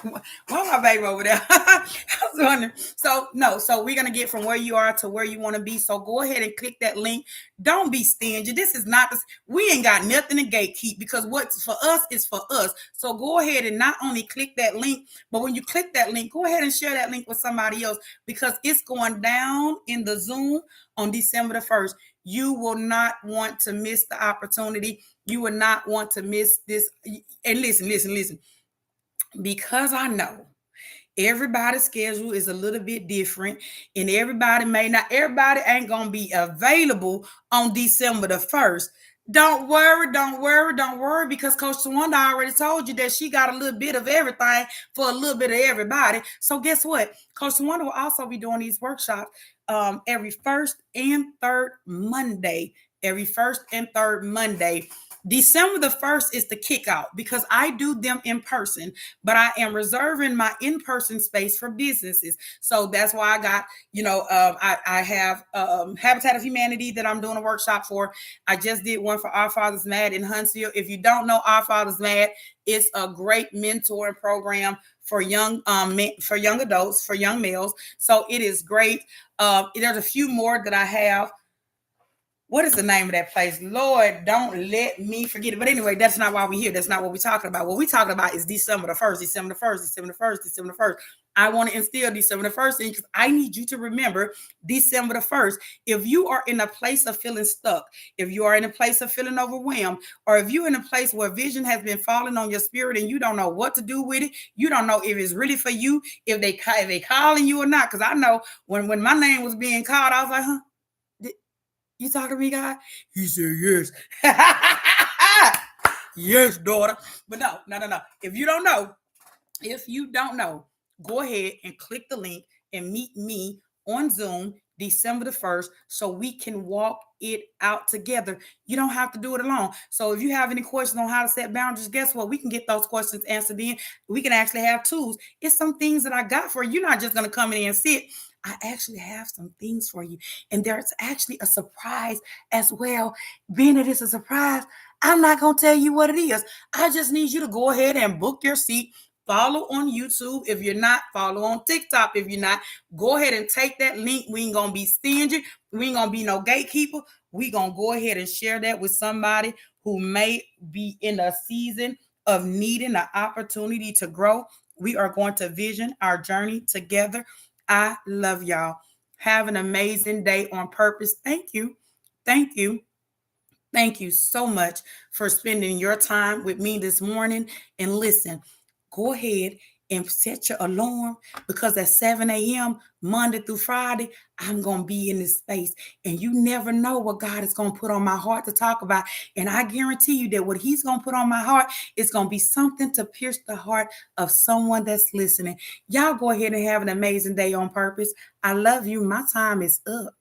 Why my baby over there? I was wondering. So we're gonna get from where you are to where you want to be. So go ahead and click that link. Don't be stingy. This is not this. We ain't got nothing to gatekeep, because what's for us is for us. So go ahead and not only click that link, but when you click that link, go ahead and share that link with somebody else, because it's going down in the Zoom on December the 1st. You will not want to miss the opportunity. You will not want to miss this. And listen. Because I know everybody's schedule is a little bit different, and everybody ain't going to be available on December the 1st. Don't worry, because Coach Tawanda already told you that she got a little bit of everything for a little bit of everybody. So guess what? Coach Tawanda will also be doing these workshops every first and third Monday. December the 1st is the kickout, because I do them in person, but I am reserving my in-person space for businesses. So that's why I got, I have Habitat of Humanity that I'm doing a workshop for. I just did one for Our Father's Mad in Huntsville. If you don't know Our Father's Mad, it's a great mentoring program for young for young adults, for young males. So it is great. There's a few more that I have. What is the name of that place? Lord, don't let me forget it. But anyway, that's not why we're here. That's not what we're talking about. What we're talking about is December the 1st, December the 1st, December the 1st, December the 1st. I want to instill December the 1st in because I need you to remember December the 1st. If you are in a place of feeling stuck, if you are in a place of feeling overwhelmed, or if you're in a place where vision has been falling on your spirit and you don't know what to do with it, you don't know if it's really for you, if they calling you or not. Because I know when my name was being called, I was like, huh? You talking to me, God? He said, yes. Yes, daughter. But no. If you don't know, go ahead and click the link and meet me on Zoom December the 1st so we can walk it out together. You don't have to do it alone. So if you have any questions on how to set boundaries, guess what? We can get those questions answered in. We can actually have tools. It's some things that I got for you. You're not just going to come in and sit. I actually have some things for you. And there's actually a surprise as well. Being it is a surprise, I'm not going to tell you what it is. I just need you to go ahead and book your seat. Follow on YouTube. If you're not, follow on TikTok. If you're not, go ahead and take that link. We ain't going to be stingy. We ain't going to be no gatekeeper. We going to go ahead and share that with somebody who may be in a season of needing an opportunity to grow. We are going to vision our journey together. I love y'all. Have an amazing day on purpose. Thank you. Thank you. Thank you so much for spending your time with me this morning. And listen, go ahead and set your alarm because at 7 a.m. Monday through Friday, I'm going to be in this space. And you never know what God is going to put on my heart to talk about. And I guarantee you that what he's going to put on my heart is going to be something to pierce the heart of someone that's listening. Y'all go ahead and have an amazing day on purpose. I love you. My time is up.